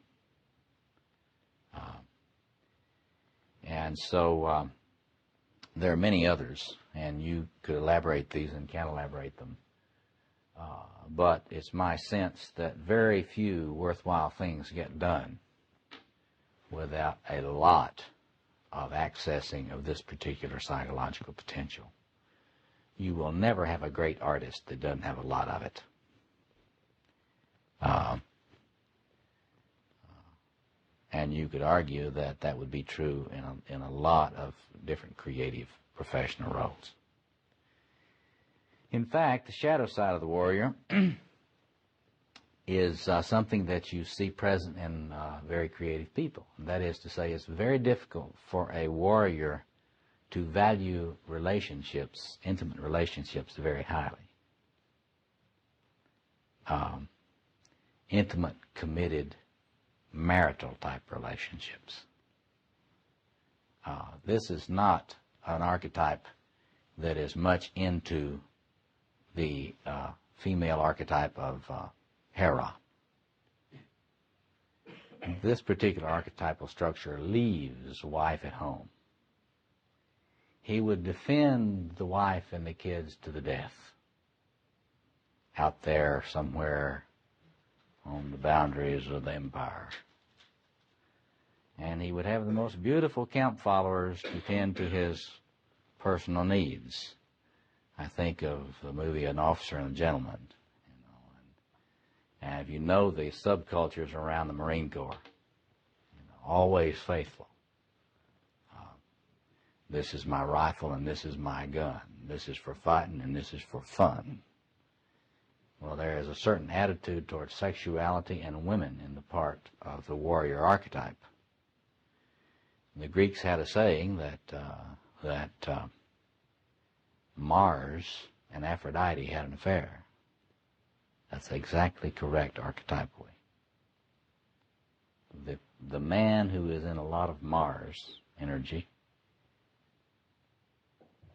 And so there are many others, and you could elaborate these and can elaborate them. But it's my sense that very few worthwhile things get done without a lot of accessing of this particular psychological potential. You will never have a great artist that doesn't have a lot of it. And you could argue that that would be true in a lot of different creative professional roles. In fact, the shadow side of the warrior is something that you see present in very creative people. And that is to say, it's very difficult for a warrior to value relationships, intimate relationships, very highly. Intimate, committed, marital type relationships. This is not an archetype that is much into the female archetype of Hera. This particular archetypal structure leaves wife at home. He would defend the wife and the kids to the death out there somewhere on the boundaries of the empire. And he would have the most beautiful camp followers to tend to his personal needs. I think of the movie An Officer and a Gentleman, and if you know the subcultures around the Marine Corps, always faithful. This is my rifle and this is my gun. This is for fighting and this is for fun. Well, there is a certain attitude towards sexuality and women in the part of the warrior archetype. The Greeks had a saying that Mars and Aphrodite had an affair. That's exactly correct archetypally. The man who is in a lot of Mars energy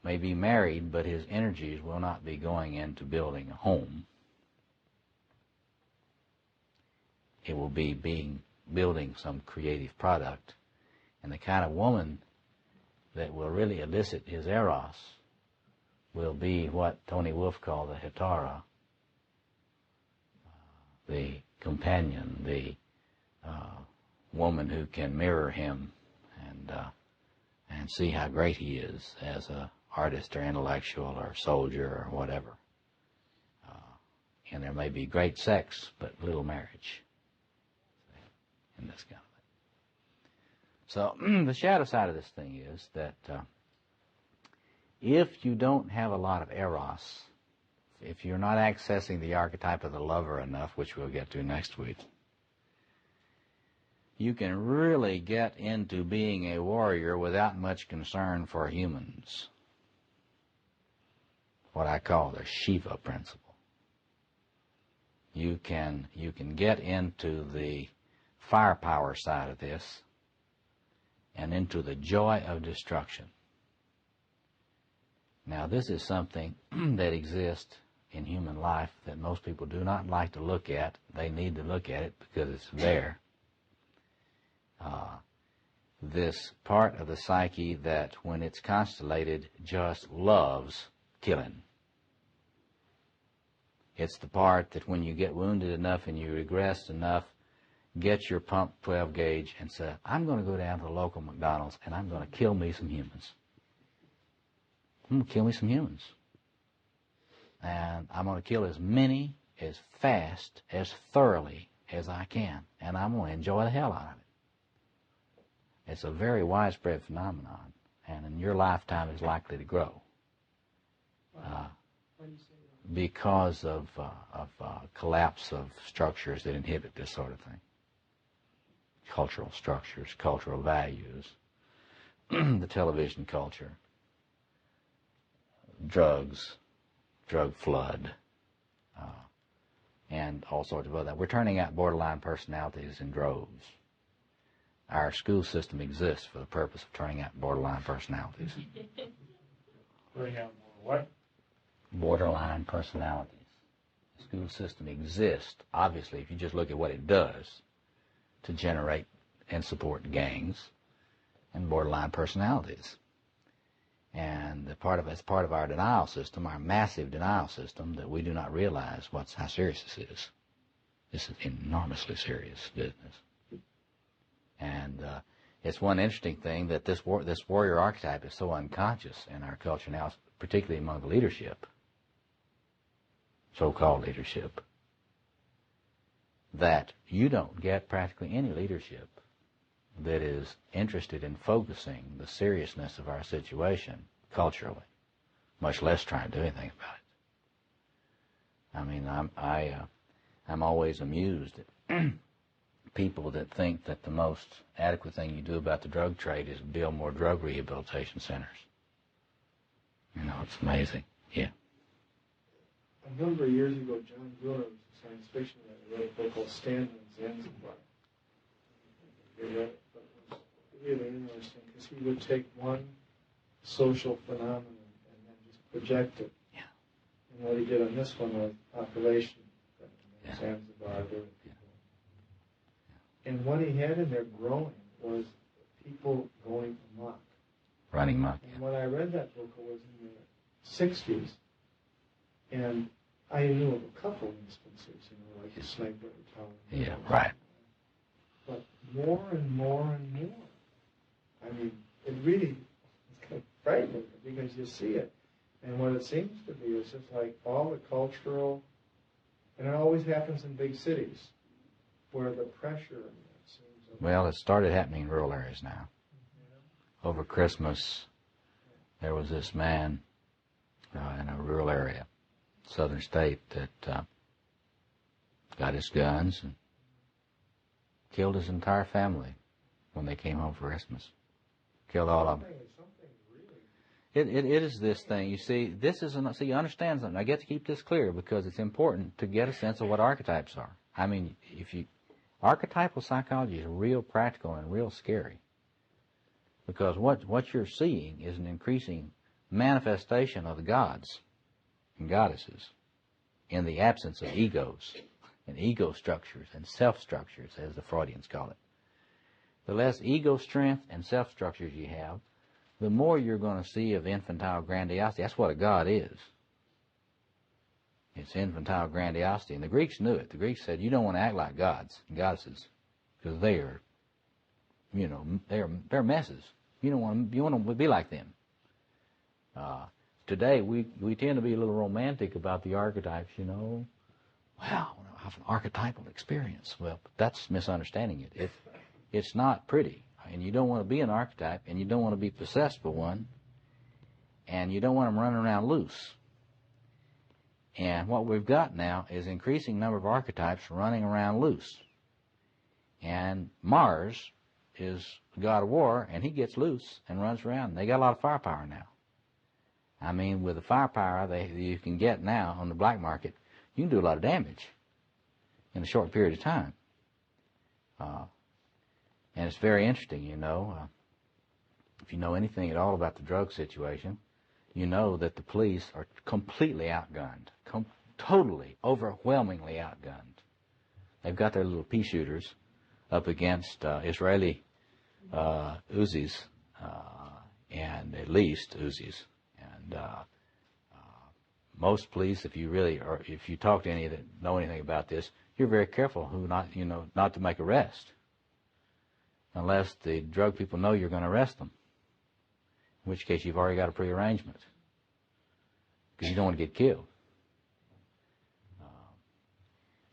may be married, but his energies will not be going into building a home. It will be building some creative product. And the kind of woman that will really elicit his eros will be what Tony Wolfe called the hetara, the companion, the woman who can mirror him and see how great he is as an artist or intellectual or soldier or whatever. And there may be great sex, but little marriage in this kind of thing. So the shadow side of this thing is that if you don't have a lot of eros, if you're not accessing the archetype of the lover enough, which we'll get to next week, you can really get into being a warrior without much concern for humans. What I call the Shiva principle. You can get into the firepower side of this and into the joy of destruction. Now, this is something that exists in human life that most people do not like to look at. They need to look at it because it's there. This part of the psyche that, when it's constellated, just loves killing. It's the part that when you get wounded enough and you regress enough, get your pump 12 gauge and say, I'm going to go down to the local McDonald's and I'm going to kill me some humans. I'm going to kill me some humans. And I'm going to kill as many, as fast, as thoroughly as I can. And I'm going to enjoy the hell out of it. It's a very widespread phenomenon, and in your lifetime is likely to grow because of collapse of structures that inhibit this sort of thing. Cultural structures, cultural values, the television culture, drugs, drug flood, and all sorts of other. We're turning out borderline personalities in droves. Our school system exists for the purpose of turning out borderline personalities. Turning out more what? Borderline personalities. school system exists, obviously, if you just look at what it does, to generate and support gangs and borderline personalities. And it's part of our denial system, our massive denial system, that we do not realize how serious this is. This is enormously serious business. And it's one interesting thing that this warrior archetype is so unconscious in our culture now, particularly among the leadership, so-called leadership, that you don't get practically any leadership that is interested in focusing the seriousness of our situation culturally, much less trying to do anything about it. I mean, I'm always amused at people that think that the most adequate thing you do about the drug trade is build more drug rehabilitation centers. You know, it's amazing. Yeah. A number of years ago, John Brewer was a science fiction writer, wrote a book called Stand in Zanzibar. You read it, but it was really interesting because he would take one social phenomenon and then just project it. Yeah. And what he did on this one was population in Yeah. Zanzibar. And what he had in there growing was people going amok. Running amok. And when I read that book, it was in the 60s. And I knew of a couple instances, you know, like the sniper tower. Yeah, right. But more and more and more. I mean, it really is kind of frightening because you see it. And what it seems to be is just like all the cultural, and it always happens in big cities, where the pressure seems. Well, it started happening in rural areas now. Over Christmas, there was this man in a rural area, southern state, that got his guns and killed his entire family when they came home for Christmas. Killed all of them. It is this thing. You see, you understand something. I get to keep this clear because it's important to get a sense of what archetypes are. I mean, archetypal psychology is real practical and real scary. Because what you're seeing is an increasing manifestation of the gods and goddesses in the absence of egos and ego structures and self-structures, as the Freudians call it. The less ego strength and self-structures you have, the more you're going to see of infantile grandiosity. That's what a god is. It's infantile grandiosity. And the Greeks knew it. The Greeks said, you don't want to act like gods and goddesses because they are, you know, they're messes. You want to be like them. Today, we tend to be a little romantic about the archetypes, you know. Wow, I have an archetypal experience. Well, that's misunderstanding it. It's not pretty. And you don't want to be an archetype, and you don't want to be possessed by one, and you don't want them running around loose. And what we've got now is an increasing number of archetypes running around loose. And Mars is the god of war, and he gets loose and runs around. They got a lot of firepower now. I mean, with the firepower you can get now on the black market, you can do a lot of damage in a short period of time. And it's very interesting, you know. If you know anything at all about the drug situation, you know that the police are completely outgunned, totally, overwhelmingly outgunned. They've got their little pea shooters up against Israeli Uzis, and at least Uzis. And most police, if you talk to any that know anything about this, you're very careful not to make arrest, unless the drug people know you're going to arrest them. In which case, you've already got a prearrangement because you don't want to get killed.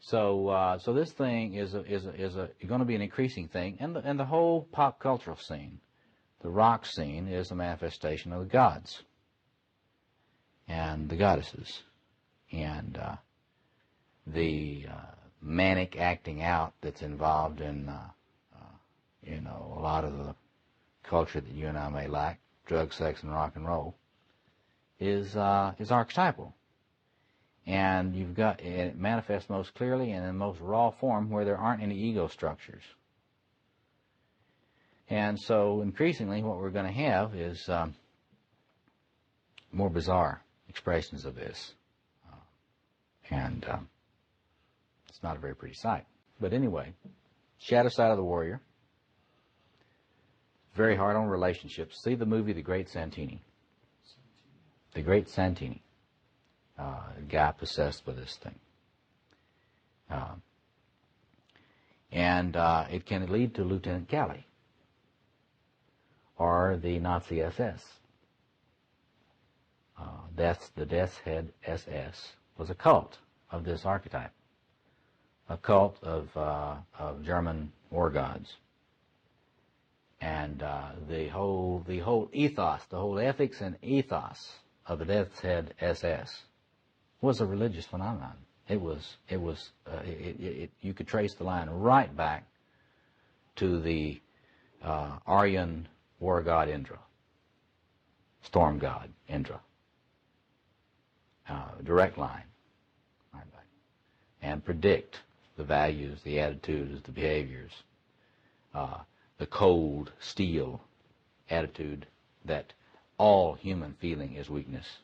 So this thing is going to be an increasing thing, and the whole pop cultural scene, the rock scene, is a manifestation of the gods and the goddesses, and the manic acting out that's involved in a lot of the culture that you and I may like, drugs, sex, and rock and roll, is archetypal. And it manifests most clearly and in the most raw form where there aren't any ego structures. And so increasingly what we're going to have is more bizarre expressions of this. And It's not a very pretty sight. But anyway, shadow side of the warrior. Very hard on relationships. See the movie The Great Santini. The Great Santini. A guy possessed with this thing. And it can lead to Lieutenant Calley or the Nazi SS. The Death's Head SS was a cult of this archetype, a cult of German war gods. And the whole ethos, the whole ethics and ethos of the Death's Head SS was a religious phenomenon. You could trace the line right back to the Aryan war god Indra, storm god Indra. Direct line, right back, and predict the values, the attitudes, the behaviors, the cold steel attitude that all human feeling is weakness.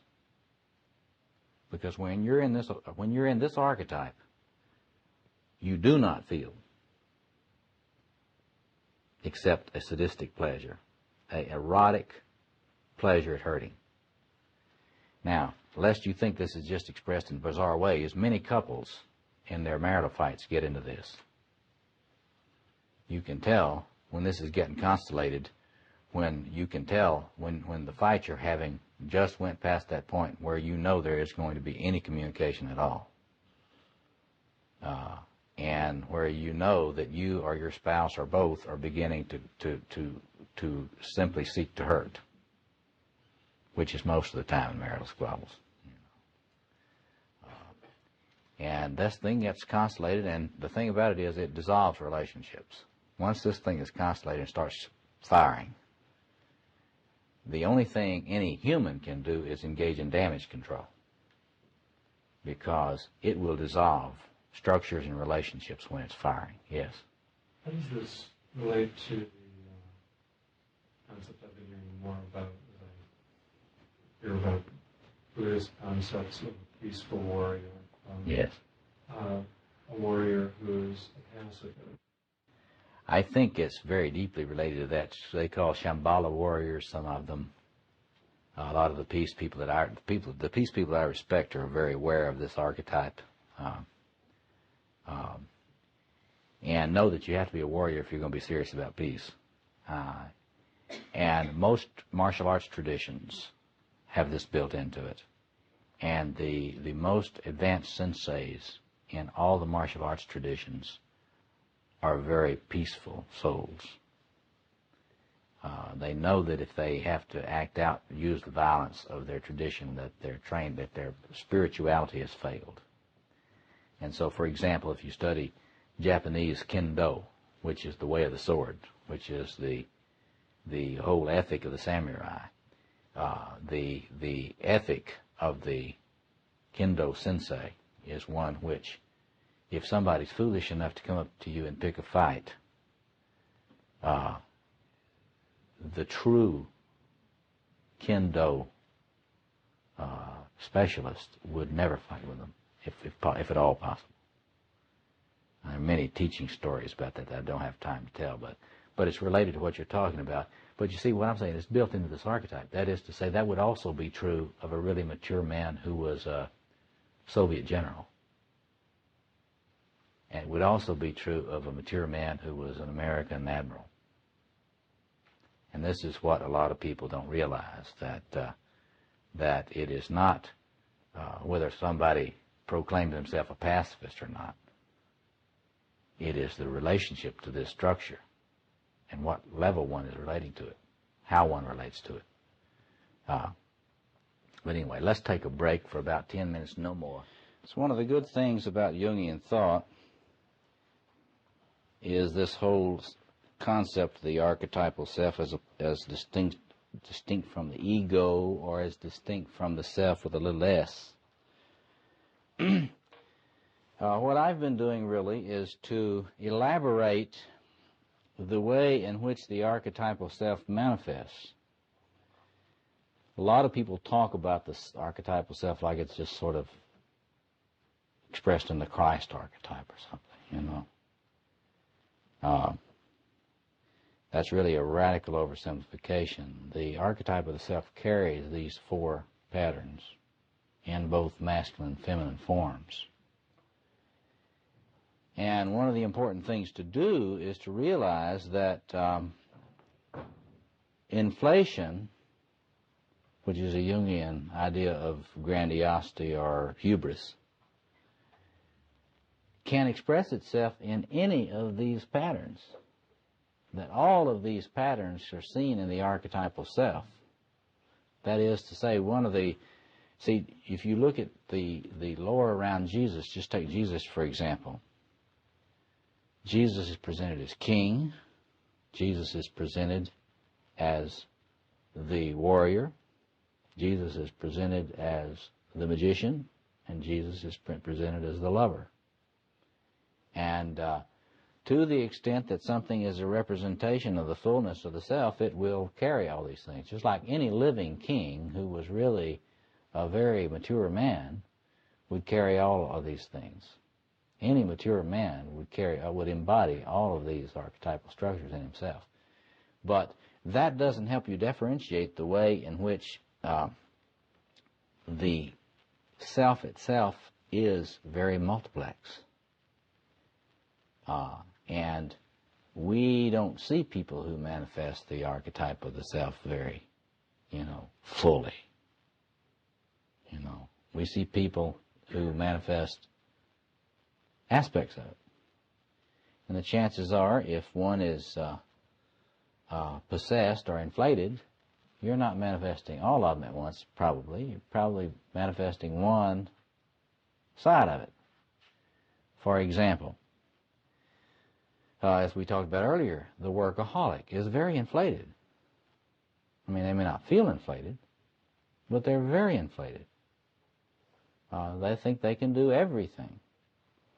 Because when you're in this archetype, you do not feel except a sadistic pleasure, a erotic pleasure at hurting. Now, lest you think this is just expressed in bizarre ways, many couples in their marital fights get into this. You can tell when this is getting constellated, when the fight you're having just went past that point where you know there is going to be any communication at all. And where you know that you or your spouse or both are beginning to simply seek to hurt, which is most of the time in marital squabbles. And this thing gets constellated, and the thing about it is it dissolves relationships. Once this thing is constellated and starts firing, the only thing any human can do is engage in damage control, because it will dissolve structures and relationships when it's firing. Yes? How does this relate to the concept I've been hearing more about, as I hear about Buddhist concepts of a peaceful warrior? Yes. A warrior who's a pacifist. I think it's very deeply related to that. They call Shambhala warriors, some of them. A lot of the peace people the peace people that I respect are very aware of this archetype, and know that you have to be a warrior if you're going to be serious about peace. And most martial arts traditions have this built into it. And the most advanced senseis in all the martial arts traditions are very peaceful souls. They know that if they have to act out, use the violence of their tradition, that they're trained, that their spirituality has failed. And so, for example, if you study Japanese kendo, which is the way of the sword, which is the whole ethic of the samurai, the ethic of the kendo sensei is one which, if somebody's foolish enough to come up to you and pick a fight, the true kendo specialist would never fight with them, if at all possible. There are many teaching stories about that I don't have time to tell, but it's related to what you're talking about. But you see, what I'm saying is built into this archetype. That is to say, that would also be true of a really mature man who was a Soviet general. And it would also be true of a mature man who was an American admiral. And this is what a lot of people don't realize, that it is not whether somebody proclaims himself a pacifist or not. It is the relationship to this structure and what level one is relating to it, how one relates to it. But anyway, let's take a break for about 10 minutes, no more. So one of the good things about Jungian thought is this whole concept of the archetypal self as distinct from the ego, or as distinct from the self with a little s. What I've been doing really is to elaborate the way in which the archetypal self manifests. A lot of people talk about this archetypal self like it's just sort of expressed in the Christ archetype or something, That's really a radical oversimplification. The archetype of the self carries these four patterns in both masculine and feminine forms. And one of the important things to do is to realize that inflation, which is a Jungian idea of grandiosity or hubris, can express itself in any of these patterns. That all of these patterns are seen in the archetypal self. That is to say, if you look at the lore around Jesus, just take Jesus for example. Jesus is presented as king. Jesus is presented as the warrior. Jesus is presented as the magician. And Jesus is presented as the lover. And to the extent that something is a representation of the fullness of the self, it will carry all these things. Just like any living king who was really a very mature man would carry all of these things. Any mature man would embody all of these archetypal structures in himself. But that doesn't help you differentiate the way in which the self itself is very multiplex. And we don't see people who manifest the archetype of the self very, fully. We see people who manifest aspects of it. And the chances are, if one is possessed or inflated, you're not manifesting all of them at once, probably. You're probably manifesting one side of it. For example, as we talked about earlier, the workaholic is very inflated. I mean, they may not feel inflated, but they're very inflated. They think they can do everything,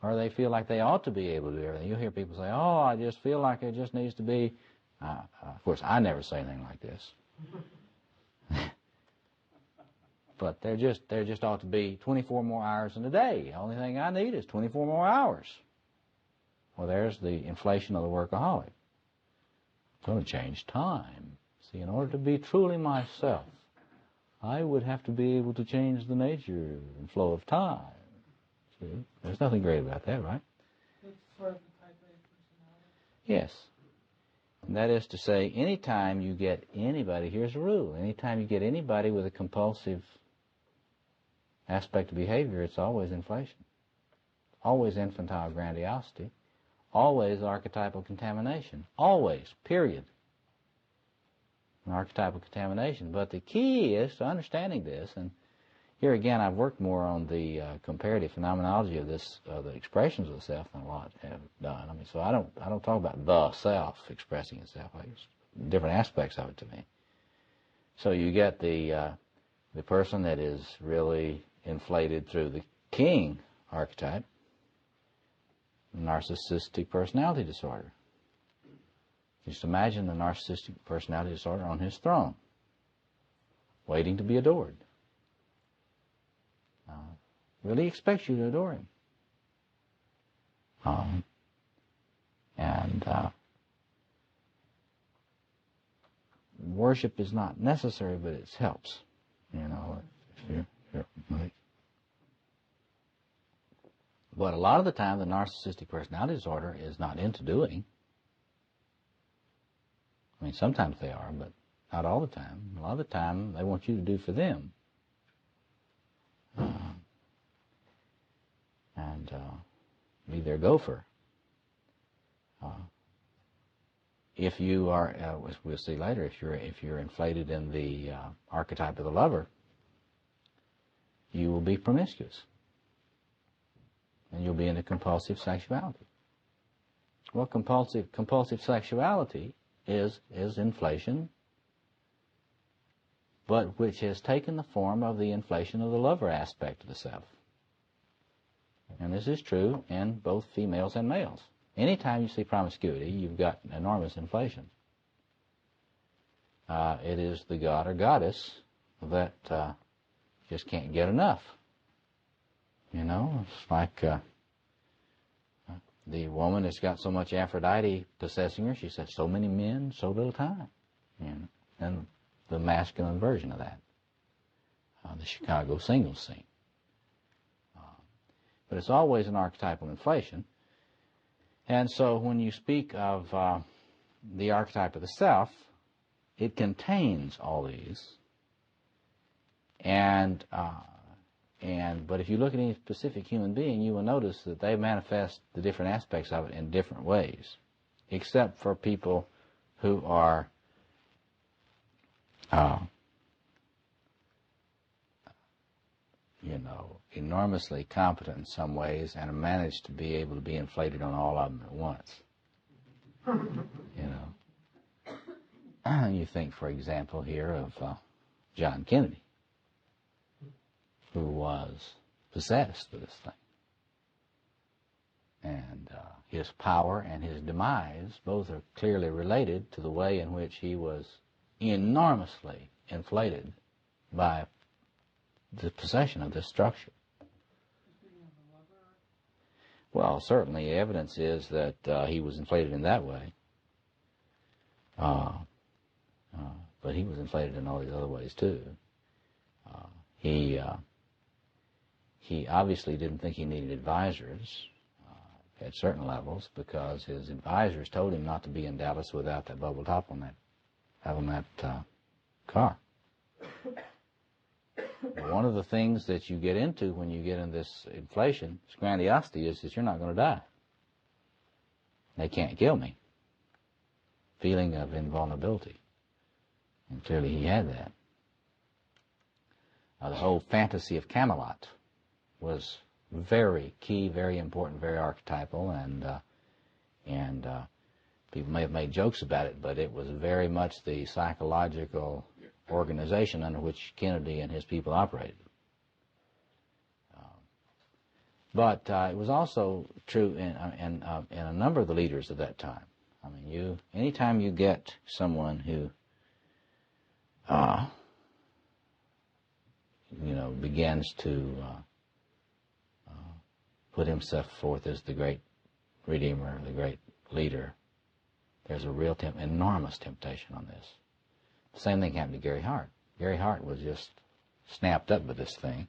or they feel like they ought to be able to do everything. You'll hear people say, "Oh, I just feel like it just needs to be." Of course, I never say anything like this. But there just ought to be 24 more hours in a day. The only thing I need is 24 more hours. Well, there's the inflation of the workaholic. It's going to change time. See, in order to be truly myself, I would have to be able to change the nature and flow of time. See, there's nothing great about that, right? It's sort of the type A personality. Yes. And that is to say, anytime you get anybody, here's a rule, anytime you get anybody with a compulsive aspect of behavior, it's always inflation. Always infantile grandiosity. Always archetypal contamination. Always, period. An archetypal contamination. But the key is to understanding this, and here again I've worked more on the comparative phenomenology of this, the expressions of the self than a lot have done. I mean, so I don't talk about the self expressing itself. It's different aspects of it to me. So you get the person that is really inflated through the king archetype, narcissistic personality disorder. Just imagine the narcissistic personality disorder on his throne, waiting to be adored. Really expects you to adore him. Worship is not necessary, but it helps. But a lot of the time, the narcissistic personality disorder is not into doing. I mean, sometimes they are, but not all the time. A lot of the time, they want you to do for them. And be their gopher. If you are, as we'll see later, if you're inflated in the archetype of the lover, you will be promiscuous. And you'll be into compulsive sexuality. Well, compulsive sexuality is inflation, but which has taken the form of the inflation of the lover aspect of the self. And this is true in both females and males. Anytime you see promiscuity, you've got enormous inflation. It is the god or goddess that just can't get enough You know, it's like the woman that's got so much Aphrodite possessing her, she says, so many men, so little time. You know, and the masculine version of that, the Chicago singles scene. But it's always an archetypal inflation. And so when you speak of the archetype of the self, it contains all these. But if you look at any specific human being, you will notice that they manifest the different aspects of it in different ways, except for people who are enormously competent in some ways and have managed to be able to be inflated on all of them at once. You think, for example, here of John Kennedy, who was possessed with this thing. And his power and his demise both are clearly related to the way in which he was enormously inflated by the possession of this structure. Well, certainly evidence is that he was inflated in that way. But he was inflated in all these other ways too. He obviously didn't think he needed advisors at certain levels, because his advisors told him not to be in Dallas without that bubble top on that car. One of the things that you get into when you get in this inflation, this grandiosity, is that you're not going to die. They can't kill me. Feeling of invulnerability. And clearly he had that. The whole fantasy of Camelot was very key, very important, very archetypal, and people may have made jokes about it, but it was very much the psychological organization under which Kennedy and his people operated. But it was also true in a number of the leaders of that time. I mean, anytime you get someone who begins to put himself forth as the great redeemer, the great leader, there's a real enormous temptation on this. The same thing happened to Gary Hart. Gary Hart was just snapped up with this thing,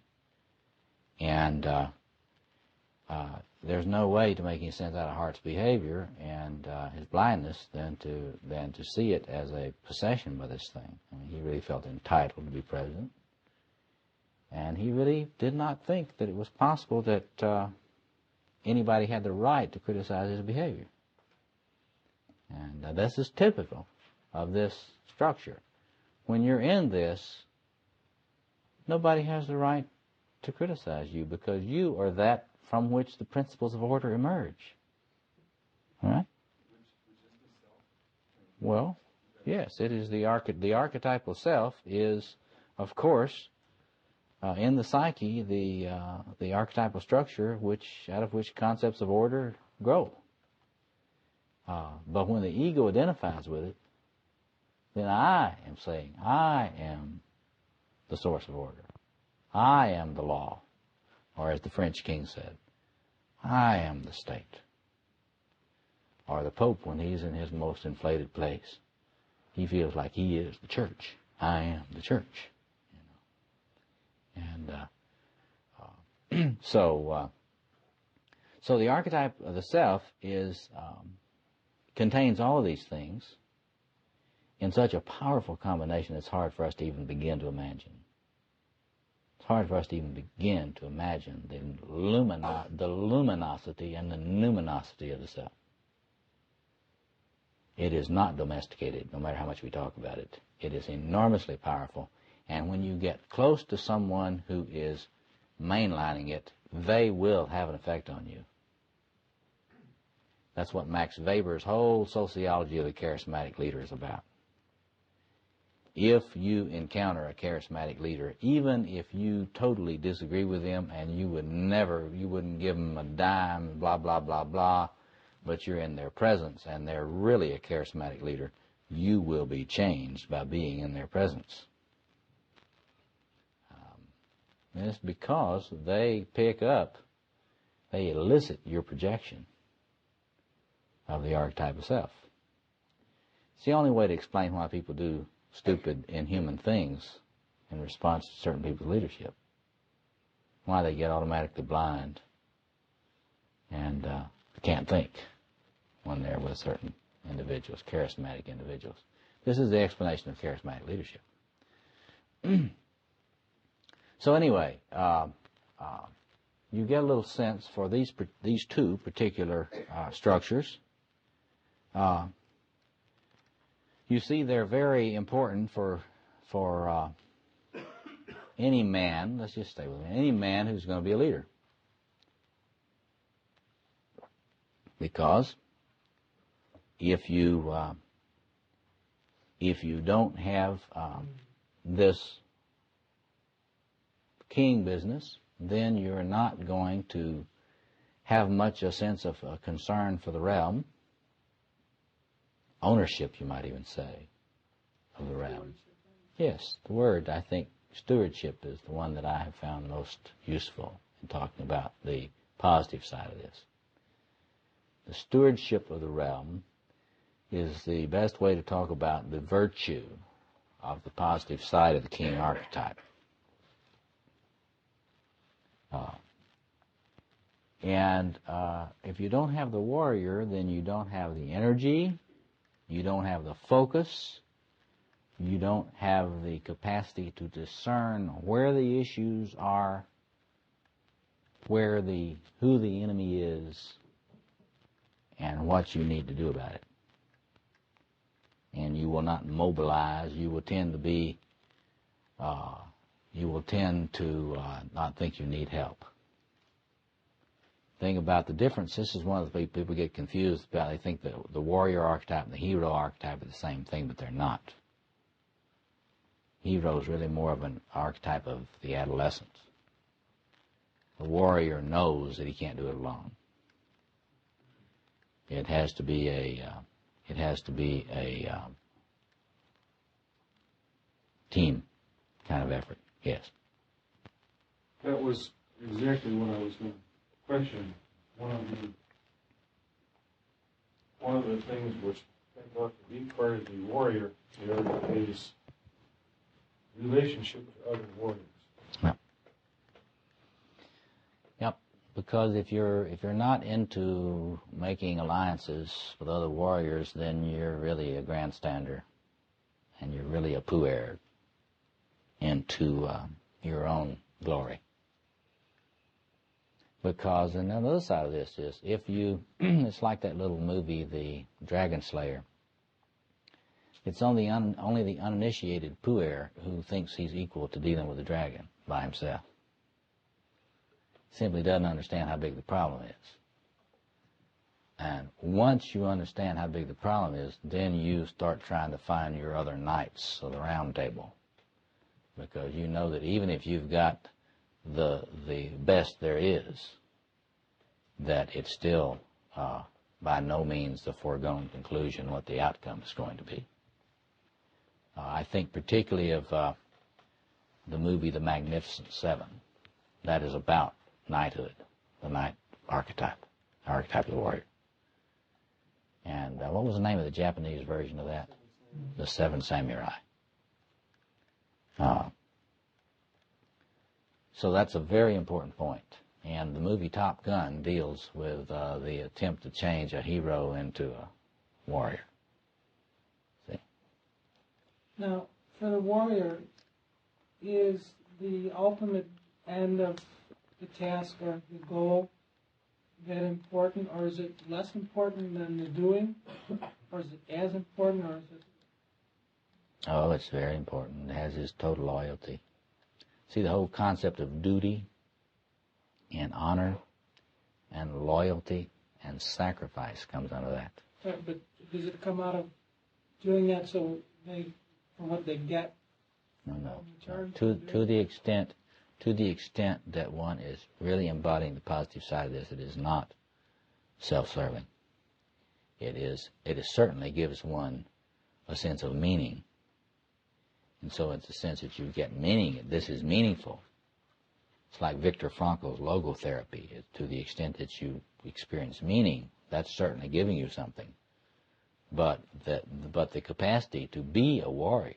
and there's no way to make any sense out of Hart's behavior and his blindness than to see it as a possession by this thing. I mean, he really felt entitled to be president, and he really did not think that it was possible that anybody had the right to criticize his behavior. And this is typical of this structure. When you're in this, nobody has the right to criticize you, because you are that from which the principles of order emerge. All right? Well, yes, it is the archetypal self is, of course, in the psyche, the archetypal structure out of which concepts of order grow. But when the ego identifies with it, then I am saying, I am the source of order. I am the law. Or as the French king said, I am the state. Or the Pope, when he's in his most inflated place, he feels like he is the church. I am the church. And so the archetype of the self contains all of these things in such a powerful combination it's hard for us to even begin to imagine. It's hard for us to even begin to imagine the luminosity and the numinosity of the self. It is not domesticated, no matter how much we talk about it. It is enormously powerful, and when you get close to someone who is mainlining it, they will have an effect on you. That's what Max Weber's whole sociology of the charismatic leader is about. If you encounter a charismatic leader, even if you totally disagree with him and you wouldn't give him a dime, blah, blah, blah, blah, but you're in their presence and they're really a charismatic leader, you will be changed by being in their presence. And it's because they pick up, they elicit your projection of the archetype itself. It's the only way to explain why people do stupid, inhuman things in response to certain people's leadership. Why they get automatically blind and can't think when they're with certain individuals, charismatic individuals. This is the explanation of charismatic leadership. So anyway, you get a little sense for these two particular structures. You see, they're very important for any man. Let's just stay with me. Any man who's going to be a leader, because if you don't have this king business, then you're not going to have much a sense of concern for the realm. Ownership, you might even say, of the realm. Yes, the word, I think, stewardship is the one that I have found most useful in talking about the positive side of this. The stewardship of the realm is the best way to talk about the virtue of the positive side of the king archetype. If you don't have the warrior, then you don't have the energy, you don't have the focus, you don't have the capacity to discern where the issues are, who the enemy is, and what you need to do about it. And you will not mobilize. You will tend to not think you need help. Thing about the difference, this is one of the people get confused about. They think that the warrior archetype and the hero archetype are the same thing, but they're not. Hero is really more of an archetype of the adolescent. The warrior knows that he can't do it alone. It has to be a team kind of effort. Yes. That was exactly what I was going to question. One of the things which I thought to be part of the warrior here is relationship with other warriors. Yep. Because if you're not into making alliances with other warriors, then you're really a grandstander, and you're really a puer into your own glory. Because another side of this is, if you, it's like that little movie, The Dragon Slayer. It's only the uninitiated puer who thinks he's equal to dealing with the dragon by himself. Simply doesn't understand how big the problem is. And once you understand how big the problem is, then you start trying to find your other knights of the round table. Because you know that even if you've got the best there is, that it's still by no means the foregone conclusion what the outcome is going to be. I think particularly of the movie The Magnificent Seven. That is about knighthood, the knight archetype of the warrior. And what was the name of the Japanese version of that? The Seven Samurai. So that's a very important point. And the movie Top Gun deals with the attempt to change a hero into a warrior. See? Now, for the warrior, is the ultimate end of the task or the goal that important, or is it less important than the doing? Or is it as important, or is it... Oh, it's very important. It has his total loyalty. See, the whole concept of duty and honor and loyalty and sacrifice comes out of that. But does it come out of doing that so they, for what they get? No. To the extent that one is really embodying the positive side of this, it is not self-serving. It certainly gives one a sense of meaning. And so it's a sense that you get meaning. This is meaningful. It's like Viktor Frankl's logotherapy. To the extent that you experience meaning, that's certainly giving you something. But the capacity to be a warrior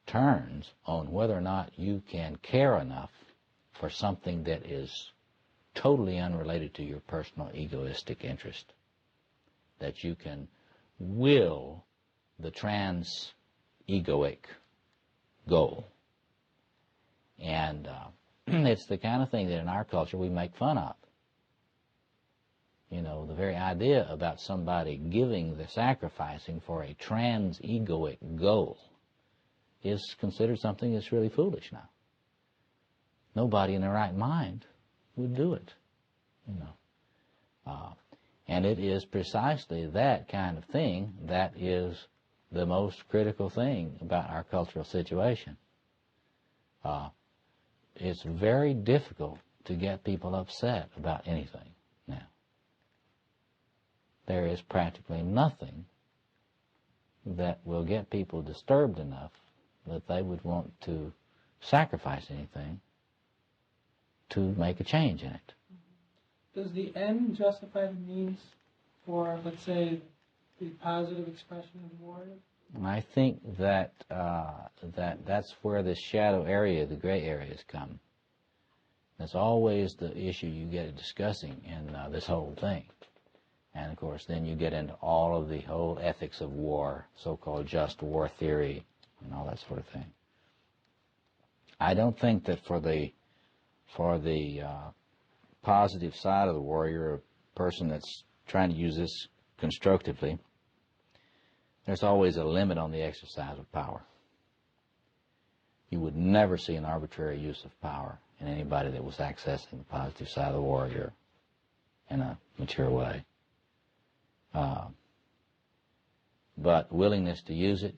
turns on whether or not you can care enough for something that is totally unrelated to your personal egoistic interest. That you can will the trans-egoic goal. And it's the kind of thing that in our culture we make fun of. You know, the very idea about somebody giving the sacrificing for a trans-egoic goal is considered something that's really foolish now. Nobody in their right mind would do it, you know. And it is precisely that kind of thing that is the most critical thing about our cultural situation. It's very difficult to get people upset about anything now. There is practically nothing that will get people disturbed enough that they would want to sacrifice anything to make a change in it. Does the end justify the means for, let's say, the positive expression of the warrior? I think that that's where the shadow area, the gray areas come. That's always the issue you get discussing in this whole thing. And, of course, then you get into all of the whole ethics of war, so-called just war theory, and all that sort of thing. I don't think that for the positive side of the warrior, a person that's trying to use this constructively, there's always a limit on the exercise of power. You would never see an arbitrary use of power in anybody that was accessing the positive side of the warrior in a mature way. But willingness to use it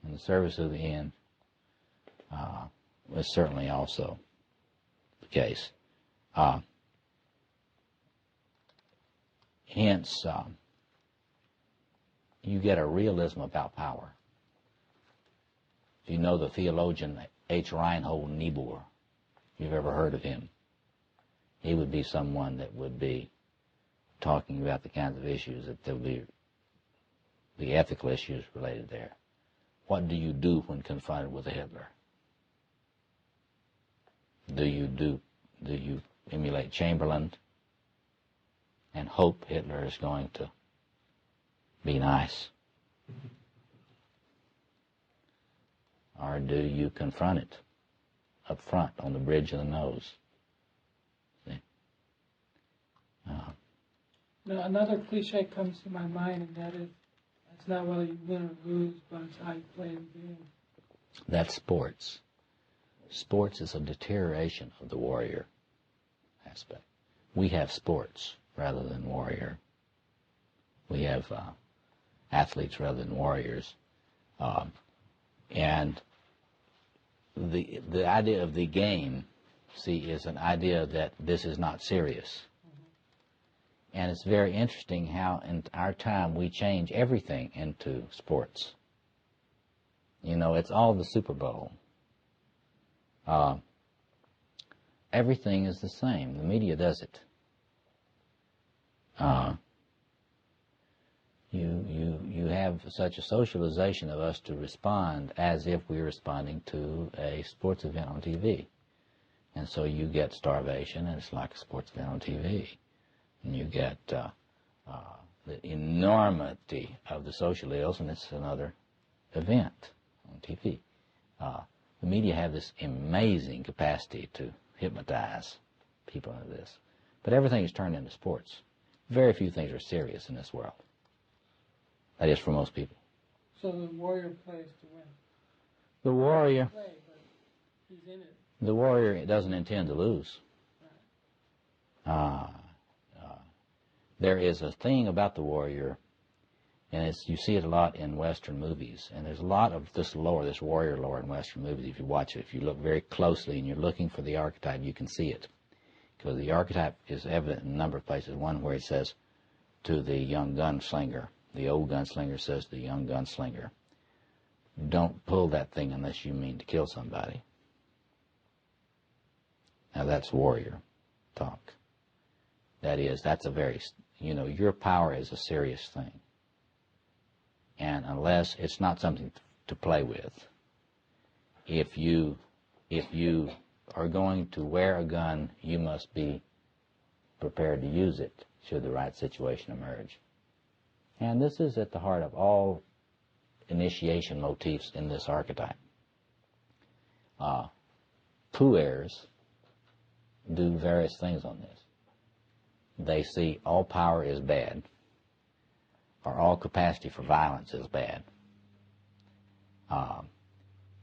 in the service of the end is certainly also the case. Hence, you get a realism about power. If you know the theologian H. Reinhold Niebuhr, if you've ever heard of him, he would be someone that would be talking about the kinds of issues that there will be, the ethical issues related there. What do you do when confronted with a Hitler? Do you emulate Chamberlain and hope Hitler is going to be nice? Or do you confront it up front on the bridge of the nose? See? Now, another cliche comes to my mind, and that is, it's not whether you win or lose, but it's how you play the game. That's sports. Sports is a deterioration of the warrior aspect. We have sports rather than warrior. We have athletes rather than warriors. And the idea of the game, see, is an idea that this is not serious. And it's very interesting how in our time we change everything into sports. You know, it's all the Super Bowl. Everything is the same. The media does it. You have such a socialization of us to respond as if we're responding to a sports event on TV. And so you get starvation, and it's like a sports event on TV. And you get the enormity of the social ills, and it's another event on TV. The media have this amazing capacity to hypnotize people into this. But everything is turned into sports. Very few things are serious in this world. That is for most people. So the warrior plays to win. The warrior, Play, but he's in it. the warrior doesn't intend to lose. There is a thing about the warrior, and you see it a lot in Western movies, and there's a lot of this lore, this warrior lore in Western movies. If you watch it, if you look very closely and you're looking for the archetype, you can see it. Because the archetype is evident in a number of places. One where it says to the young gunslinger, the old gunslinger says to the young gunslinger, don't pull that thing unless you mean to kill somebody. Now that's warrior talk. That's a very, your power is a serious thing. And unless it's not something to play with, if you are going to wear a gun, you must be prepared to use it should the right situation emerge. And this is at the heart of all initiation motifs in this archetype. Puers do various things on this. They see all power is bad, or all capacity for violence is bad.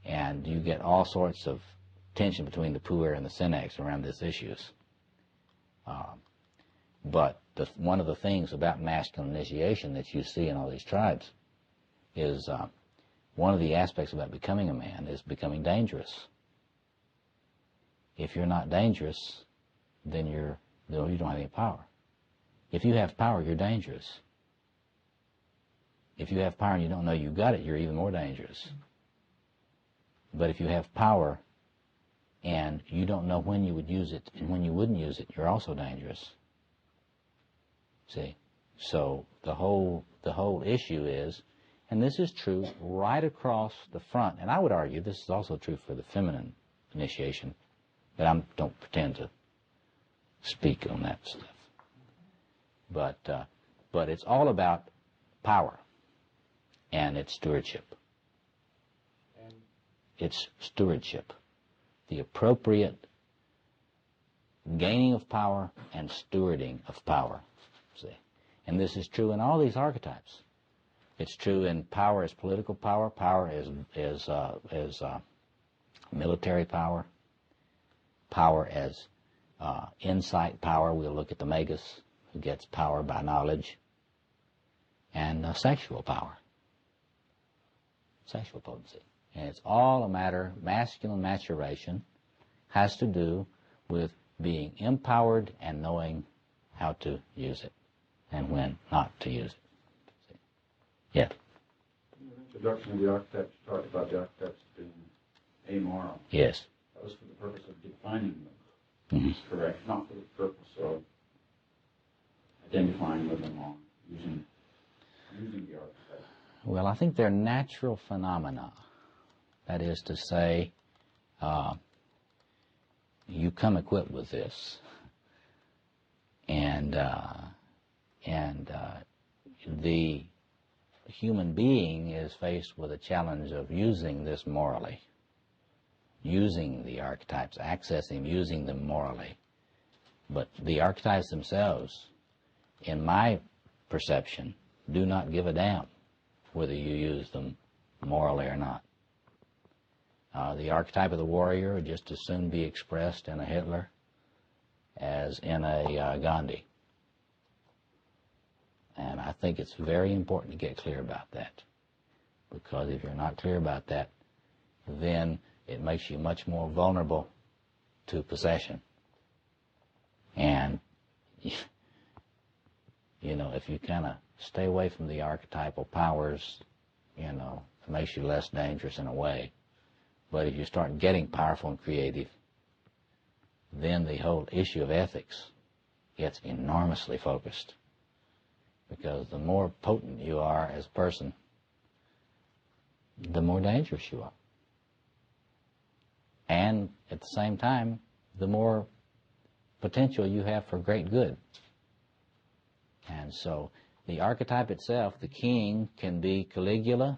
And you get all sorts of tension between the puer and the senex around these issues. But one of the things about masculine initiation that you see in all these tribes is one of the aspects about becoming a man is becoming dangerous. If you're not dangerous, then you don't have any power. If you have power, you're dangerous. If you have power and you don't know you got it, you're even more dangerous. But if you have power and you don't know when you would use it and when you wouldn't use it, you're also dangerous. See? So the whole issue is, and this is true right across the front, and I would argue this is also true for the feminine initiation, but I don't pretend to speak on that stuff. But it's all about power, and it's stewardship. It's stewardship, the appropriate gaining of power and stewarding of power. See, and this is true in all these archetypes. It's true in power as political power, power as military power, power as insight power. We'll look at the magus, who gets power by knowledge, and sexual power, sexual potency. And it's all a matter, masculine maturation has to do with being empowered and knowing how to use it and when not to use it. See? Yeah. In your introduction of the archetypes, you talked about the archetypes being amoral. Yes. That was for the purpose of defining them. Mm-hmm. Correct. Not for the purpose of identifying with them or using the archetype. Well, I think they're natural phenomena. That is to say, you come equipped with this, and the human being is faced with a challenge of using this morally, using the archetypes, accessing, using them morally. But the archetypes themselves, in my perception, do not give a damn whether you use them morally or not. The archetype of the warrior would just as soon be expressed in a Hitler as in a Gandhi. And I think it's very important to get clear about that. Because if you're not clear about that, then it makes you much more vulnerable to possession. And, if you kind of stay away from the archetypal powers, it makes you less dangerous in a way. But if you start getting powerful and creative, then the whole issue of ethics gets enormously focused. Because the more potent you are as a person, the more dangerous you are. And at the same time, the more potential you have for great good. And so the archetype itself, the king, can be Caligula,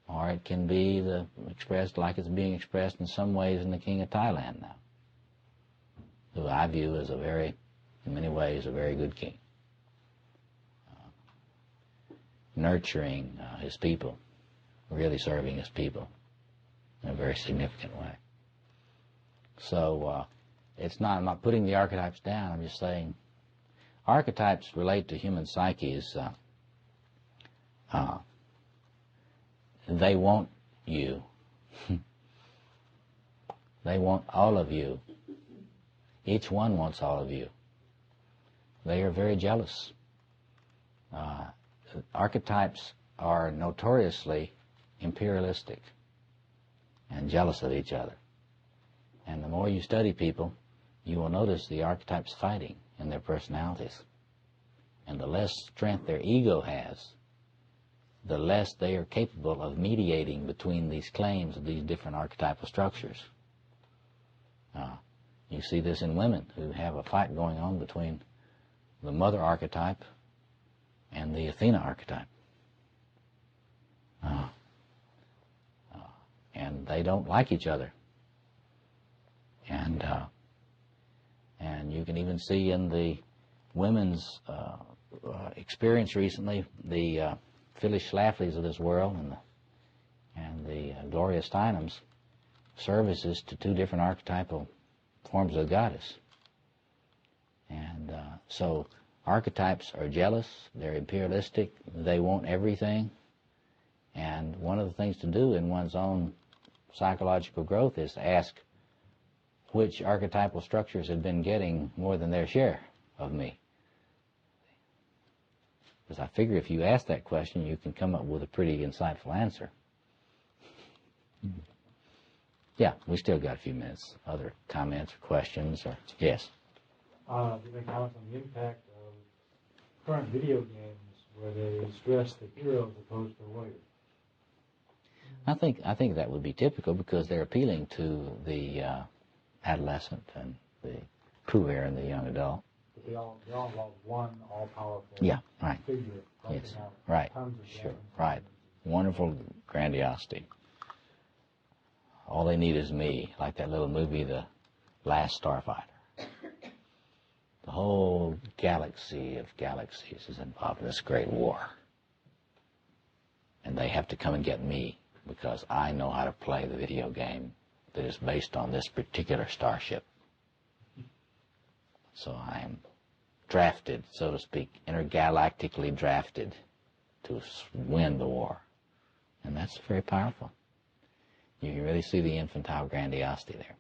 or it can be expressed like it's being expressed in some ways in the king of Thailand now, who I view as in many ways, a very good king. Nurturing his people, really serving his people in a very significant way. So I'm not putting the archetypes down, I'm just saying archetypes relate to human psyches. They want you. They want all of you. Each one wants all of you. They are very jealous. Archetypes are notoriously imperialistic and jealous of each other. And the more you study people, you will notice the archetypes fighting in their personalities. And the less strength their ego has, the less they are capable of mediating between these claims of these different archetypal structures. You see this in women who have a fight going on between the mother archetype and the Athena archetype. And they don't like each other. And you can even see in the women's experience recently, the Phyllis Schlafly's of this world and the Gloria Steinem's services to two different archetypal forms of the goddess. And so archetypes are jealous, they're imperialistic, they want everything. And one of the things to do in one's own psychological growth is to ask which archetypal structures have been getting more than their share of me. Because I figure if you ask that question, you can come up with a pretty insightful answer. Yeah, we still got a few minutes. Other comments or questions? Or yes? To make comments on the impact of current video games where they stress the hero as opposed to the warrior. I think that would be typical because they're appealing to the adolescent and the puer and the young adult. But they all involve one all-powerful figure. Yes, right, sure, right. Wonderful grandiosity. All they need is me, like that little movie, The Last Starfighter. The whole galaxy of galaxies is involved in this great war. And they have to come and get me because I know how to play the video game that is based on this particular starship. So I am drafted, so to speak, intergalactically drafted to win the war. And that's very powerful. You can really see the infantile grandiosity there.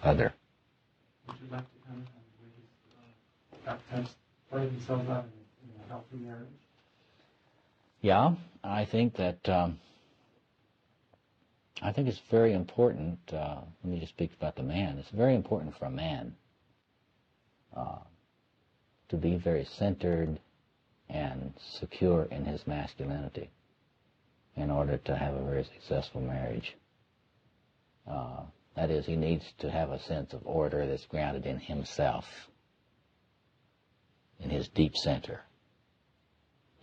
Other? Would you like to comment on the way these archetypes play themselves out in a healthy marriage? Yeah, I think that I think it's very important. Let me just speak about the man. It's very important for a man to be very centered and secure in his masculinity in order to have a very successful marriage. That is, he needs to have a sense of order that's grounded in himself, in his deep center.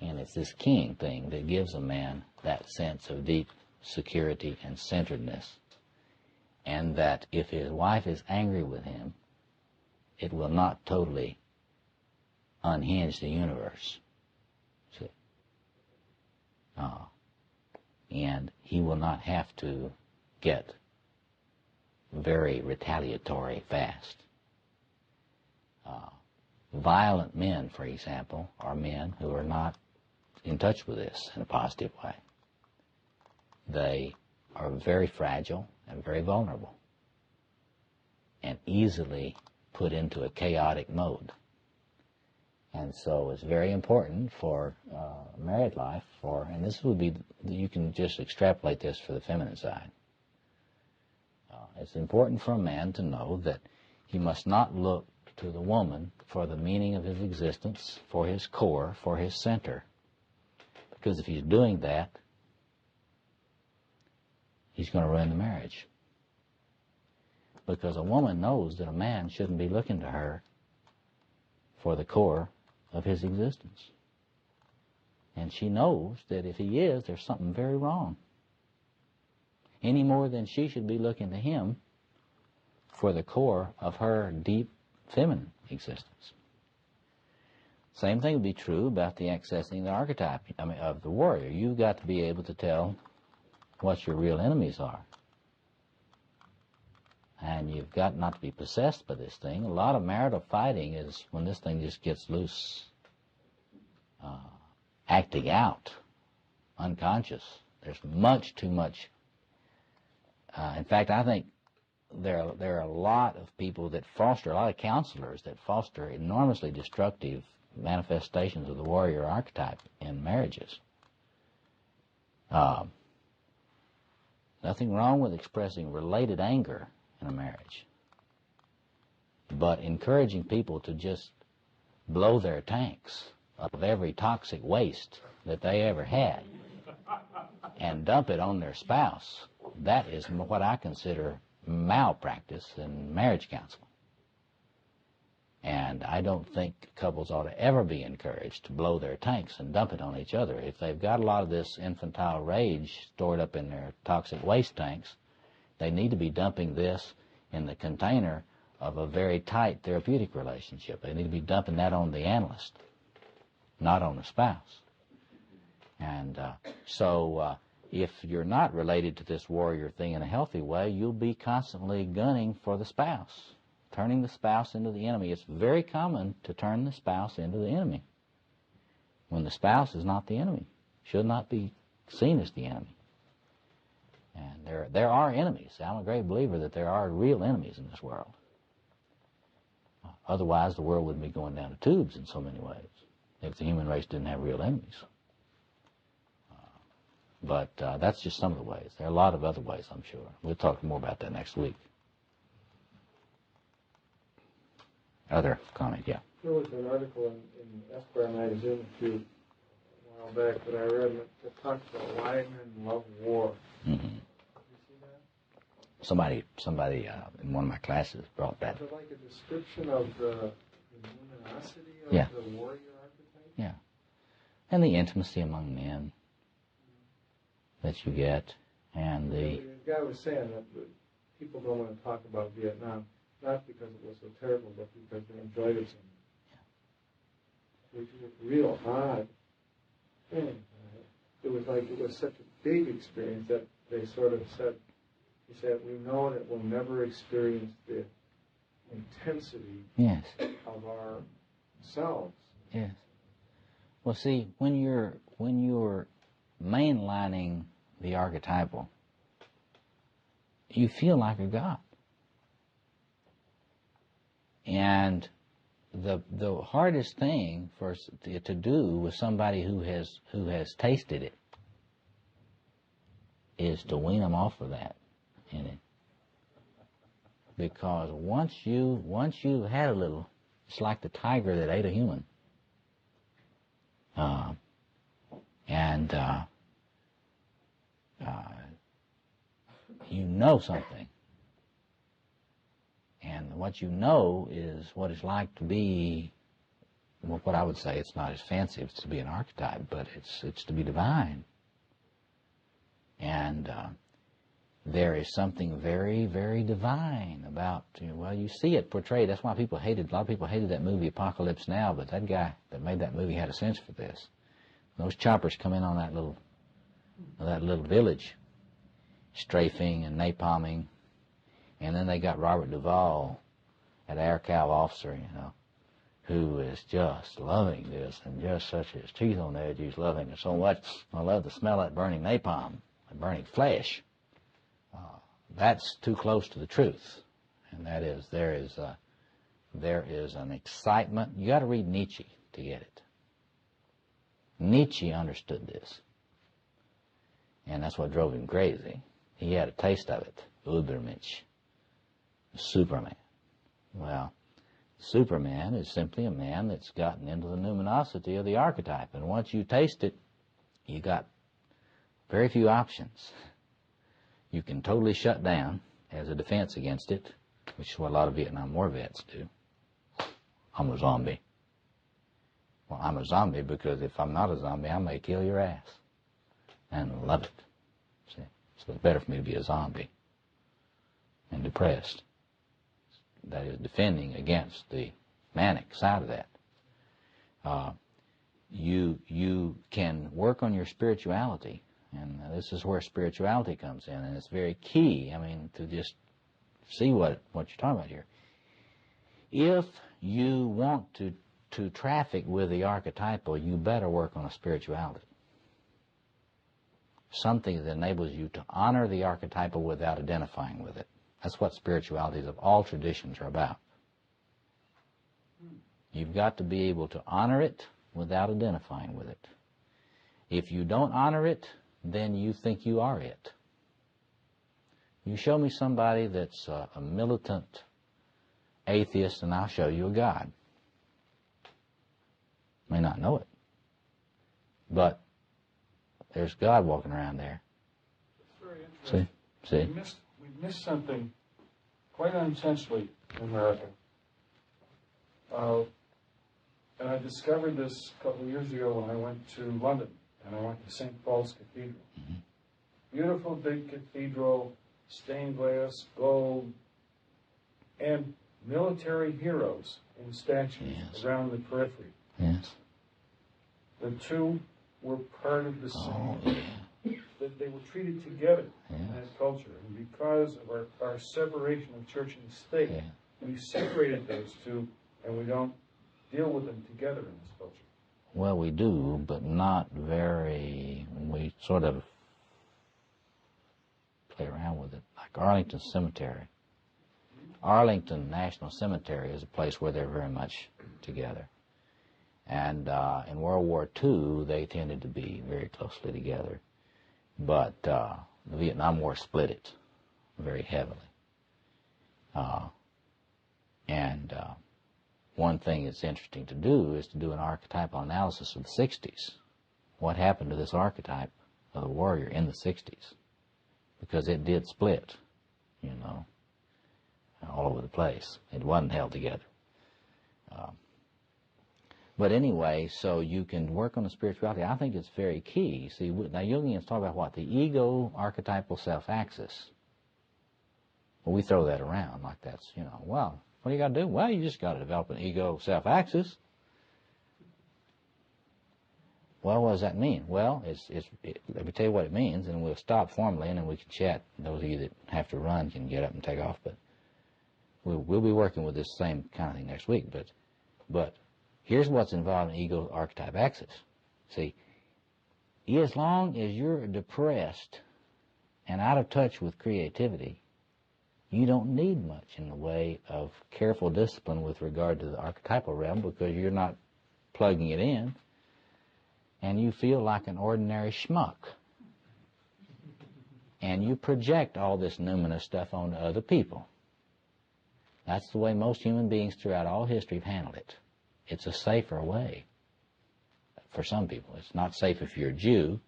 And it's this king thing that gives a man that sense of deep security and centeredness. And that if his wife is angry with him, it will not totally unhinge the universe. See? And he will not have to get very retaliatory fast. Violent men, for example, are men who are not in touch with this in a positive way. They are very fragile and very vulnerable and easily put into a chaotic mode. And so it's very important for married life, and this would be, you can just extrapolate this for the feminine side. It's important for a man to know that he must not look to the woman for the meaning of his existence, for his core, for his center. Because if he's doing that, he's going to ruin the marriage. Because a woman knows that a man shouldn't be looking to her for the core of his existence. And she knows that if he is, there's something very wrong. Any more than she should be looking to him for the core of her deep feminine existence. Same thing would be true about the accessing the archetype of the warrior. You've got to be able to tell what your real enemies are. And you've got not to be possessed by this thing. A lot of marital fighting is when this thing just gets loose, acting out, unconscious. There's much too much. In fact, I think there are a lot of people that foster, a lot of counselors that foster enormously destructive manifestations of the warrior archetype in marriages. Nothing wrong with expressing related anger in a marriage. But encouraging people to just blow their tanks of every toxic waste that they ever had and dump it on their spouse, that is what I consider malpractice in marriage counseling. And I don't think couples ought to ever be encouraged to blow their tanks and dump it on each other. If they've got a lot of this infantile rage stored up in their toxic waste tanks, they need to be dumping this in the container of a very tight therapeutic relationship. They need to be dumping that on the analyst, not on the spouse. And so if you're not related to this warrior thing in a healthy way, you'll be constantly gunning for the spouse, turning the spouse into the enemy. It's very common to turn the spouse into the enemy when the spouse is not the enemy, should not be seen as the enemy. And there are enemies. I'm a great believer that there are real enemies in this world. Otherwise, the world wouldn't be going down the tubes in so many ways if the human race didn't have real enemies. But that's just some of the ways. There are a lot of other ways, I'm sure. We'll talk more about that next week. Other comment, yeah. There was an article in Esquire magazine a while back that I read that talked about why men love war. Mm-hmm. Did you see that? Somebody in one of my classes brought that. Is it like a description of the luminosity of Yeah. the warrior archetype? Yeah. And the intimacy among men that you get, and the guy was saying that people don't want to talk about Vietnam, not because it was so terrible, but because they enjoyed it so much. Which is a real odd thing. It was such a big experience that they sort of said, he said, we know that we'll never experience the intensity yes, of our selves. yes. Well, see, when you're mainlining the archetypal, you feel like a god. And the hardest thing to do with somebody who has tasted it is to wean them off of that in it. Because once you had a little, it's like the tiger that ate a human. You know something. And what you know is what it's like to be, well, what I would say, it's not as fancy as to be an archetype, but it's to be divine. And there is something very, very divine about, well, you see it portrayed. That's why a lot of people hated that movie Apocalypse Now, but that guy that made that movie had a sense for this. Those choppers come in on that little village, strafing and napalming, and then they got Robert Duvall, an AirCal officer, who is just loving this and just such his teeth on edge. He's loving it so much. I love the smell of that burning napalm, that burning flesh. That's too close to the truth, and that is there is an excitement. You got to read Nietzsche to get it. Nietzsche understood this, and that's what drove him crazy. He had a taste of it. Übermensch, Superman. Well, Superman is simply a man that's gotten into the luminosity of the archetype, and once you taste it, you got very few options. You can totally shut down as a defense against it, which is what a lot of Vietnam War vets do. I'm a zombie. Well, I'm a zombie because if I'm not a zombie, I may kill your ass. And love it. See? So it's better for me to be a zombie and depressed. That is defending against the manic side of that. You can work on your spirituality, and this is where spirituality comes in, and it's very key, to just see what you're talking about here. If you want to traffic with the archetypal, you better work on a spirituality. Something that enables you to honor the archetypal without identifying with it. That's what spiritualities of all traditions are about. You've got to be able to honor it without identifying with it. If you don't honor it, then you think you are it. You show me somebody that's a militant atheist, and I'll show you a God. May not know it, but there's God walking around there. It's very interesting. See? We missed something quite unintentionally in America. And I discovered this a couple of years ago when I went to London, and I went to St. Paul's Cathedral. Mm-hmm. Beautiful big cathedral, stained glass, gold, and military heroes in statues around the periphery. Yes. The two were part of the Oh, same. yeah. That they were treated together in Yes. that culture. And because of our separation of church and state, Yeah. we separated those two, and we don't deal with them together in this culture. Well, we do, but not very. We sort of play around with it. Like Arlington Cemetery. Arlington National Cemetery is a place where they're very much together. And in World War II, they tended to be very closely together. But the Vietnam War split it very heavily. One thing that's interesting to do is to do an archetypal analysis of the 60s. What happened to this archetype of the warrior in the 60s? Because it did split, you know, all over the place. It wasn't held together. But anyway, so you can work on the spirituality. I think it's very key. See, now Jungians talk about what? The ego archetypal self-axis. Well, we throw that around like that's, you know, well, what do you got to do? Well, you just got to develop an ego self-axis. Well, what does that mean? Well, let me tell you what it means, and we'll stop formally, and then we can chat. Those of you that have to run can get up and take off, but we'll be working with this same kind of thing next week. But here's what's involved in ego archetype axis. See, as long as you're depressed and out of touch with creativity, you don't need much in the way of careful discipline with regard to the archetypal realm, because you're not plugging it in, and you feel like an ordinary schmuck. And you project all this numinous stuff onto other people. That's the way most human beings throughout all history have handled it. It's a safer way for some people. It's not safe if you're a Jew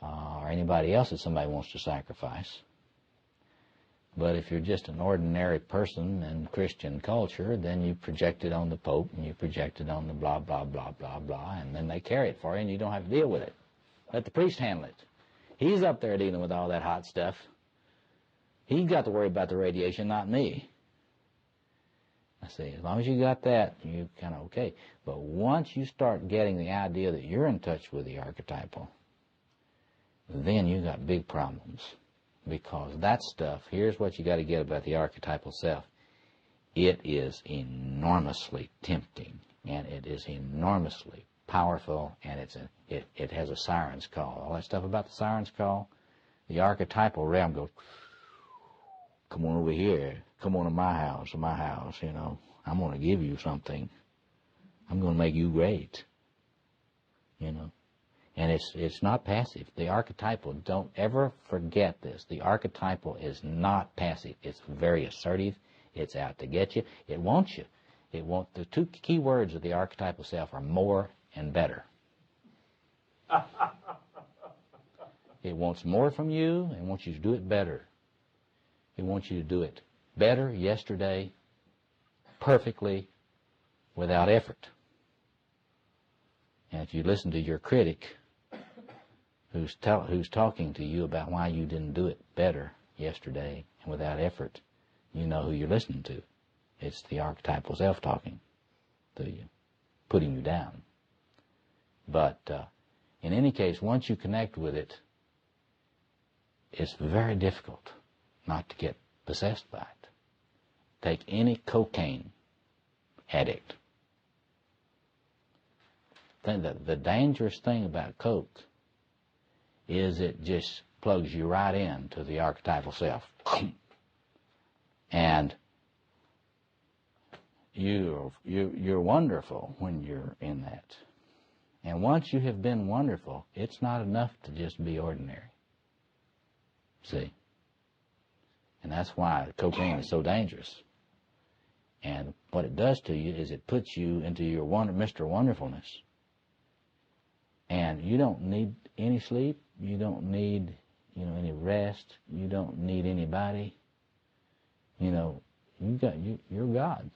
or anybody else that somebody wants to sacrifice. But if you're just an ordinary person in Christian culture, then you project it on the Pope, and you project it on the blah, blah, blah, blah, blah, and then they carry it for you, and you don't have to deal with it. Let the priest handle it. He's up there dealing with all that hot stuff. He's got to worry about the radiation, not me. I see, as long as you got that, you're kind of okay. But once you start getting the idea that you're in touch with the archetypal, then you got big problems. Because that stuff, here's what you got to get about the archetypal self. It is enormously tempting, and it is enormously powerful, and it has a siren's call. All that stuff about the siren's call, the archetypal realm goes, come on over here, come on to my house, you know. I'm going to give you something. I'm going to make you great, you know. And it's not passive. The archetypal, don't ever forget this. The archetypal is not passive. It's very assertive. It's out to get you. It wants you. The two key words of the archetypal self are more and better. It wants more from you and wants you to do it better. It wants you to do it better yesterday, perfectly, without effort. And if you listen to your critic who's talking to you about why you didn't do it better yesterday and without effort, you know who you're listening to. It's the archetypal self talking to you, putting you down. But in any case, once you connect with it, it's very difficult not to get possessed by it. Take any cocaine addict. The dangerous thing about coke is it just plugs you right into the archetypal self. And you're wonderful when you're in that. And once you have been wonderful, it's not enough to just be ordinary. See? that's why cocaine is so dangerous. And what it does to you is it puts you into your Mr. Wonderfulness. And you don't need any sleep. You don't need, any rest. You don't need anybody. You're God.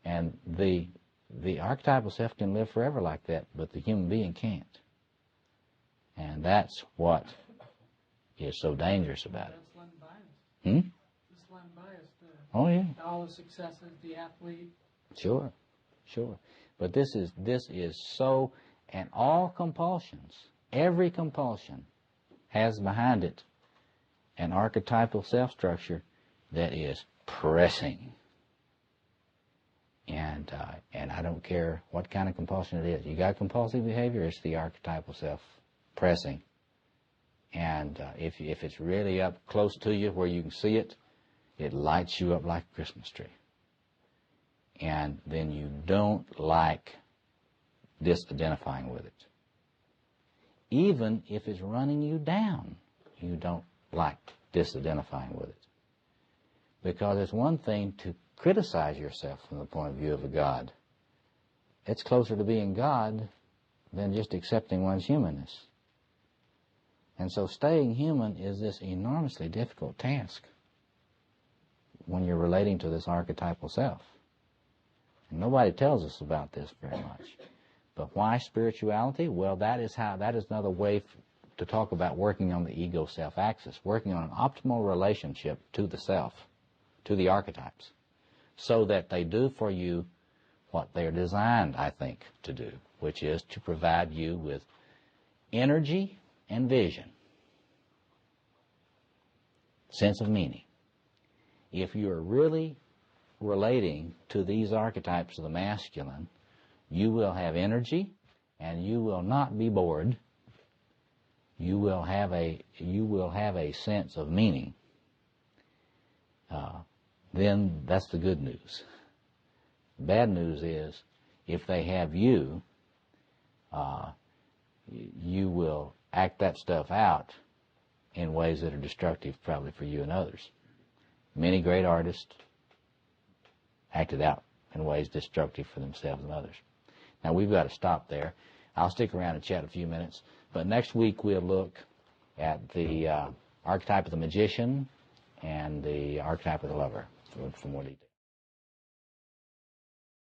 And the archetypal self can live forever like that, but the human being can't. And that's what is so dangerous about it. That's unbiased. It's unbiased. Oh yeah. All the successes, the athlete. Sure. But this is so, and all compulsions, every compulsion has behind it an archetypal self-structure that is pressing. And I don't care what kind of compulsion it is. You got compulsive behavior, it's the archetypal self pressing. And if it's really up close to you where you can see it, it lights you up like a Christmas tree. And then you don't like disidentifying with it. Even if it's running you down, you don't like disidentifying with it. Because it's one thing to criticize yourself from the point of view of a God. It's closer to being God than just accepting one's humanness. And so staying human is this enormously difficult task when you're relating to this archetypal self. And nobody tells us about this very much. But why spirituality? Well, that is another way to talk about working on the ego-self axis, working on an optimal relationship to the self, to the archetypes, so that they do for you what they're designed, I think, to do, which is to provide you with energy and vision, sense of meaning. If you're really relating to these archetypes of the masculine, you will have energy and you will not be bored. You will have a sense of meaning. Then that's the good news. Bad news is if they have you, you will act that stuff out in ways that are destructive probably for you and others. Many great artists acted out in ways destructive for themselves and others. Now we've got to stop there. I'll stick around and chat a few minutes, but next week we'll look at the archetype of the magician and the archetype of the lover for more detail.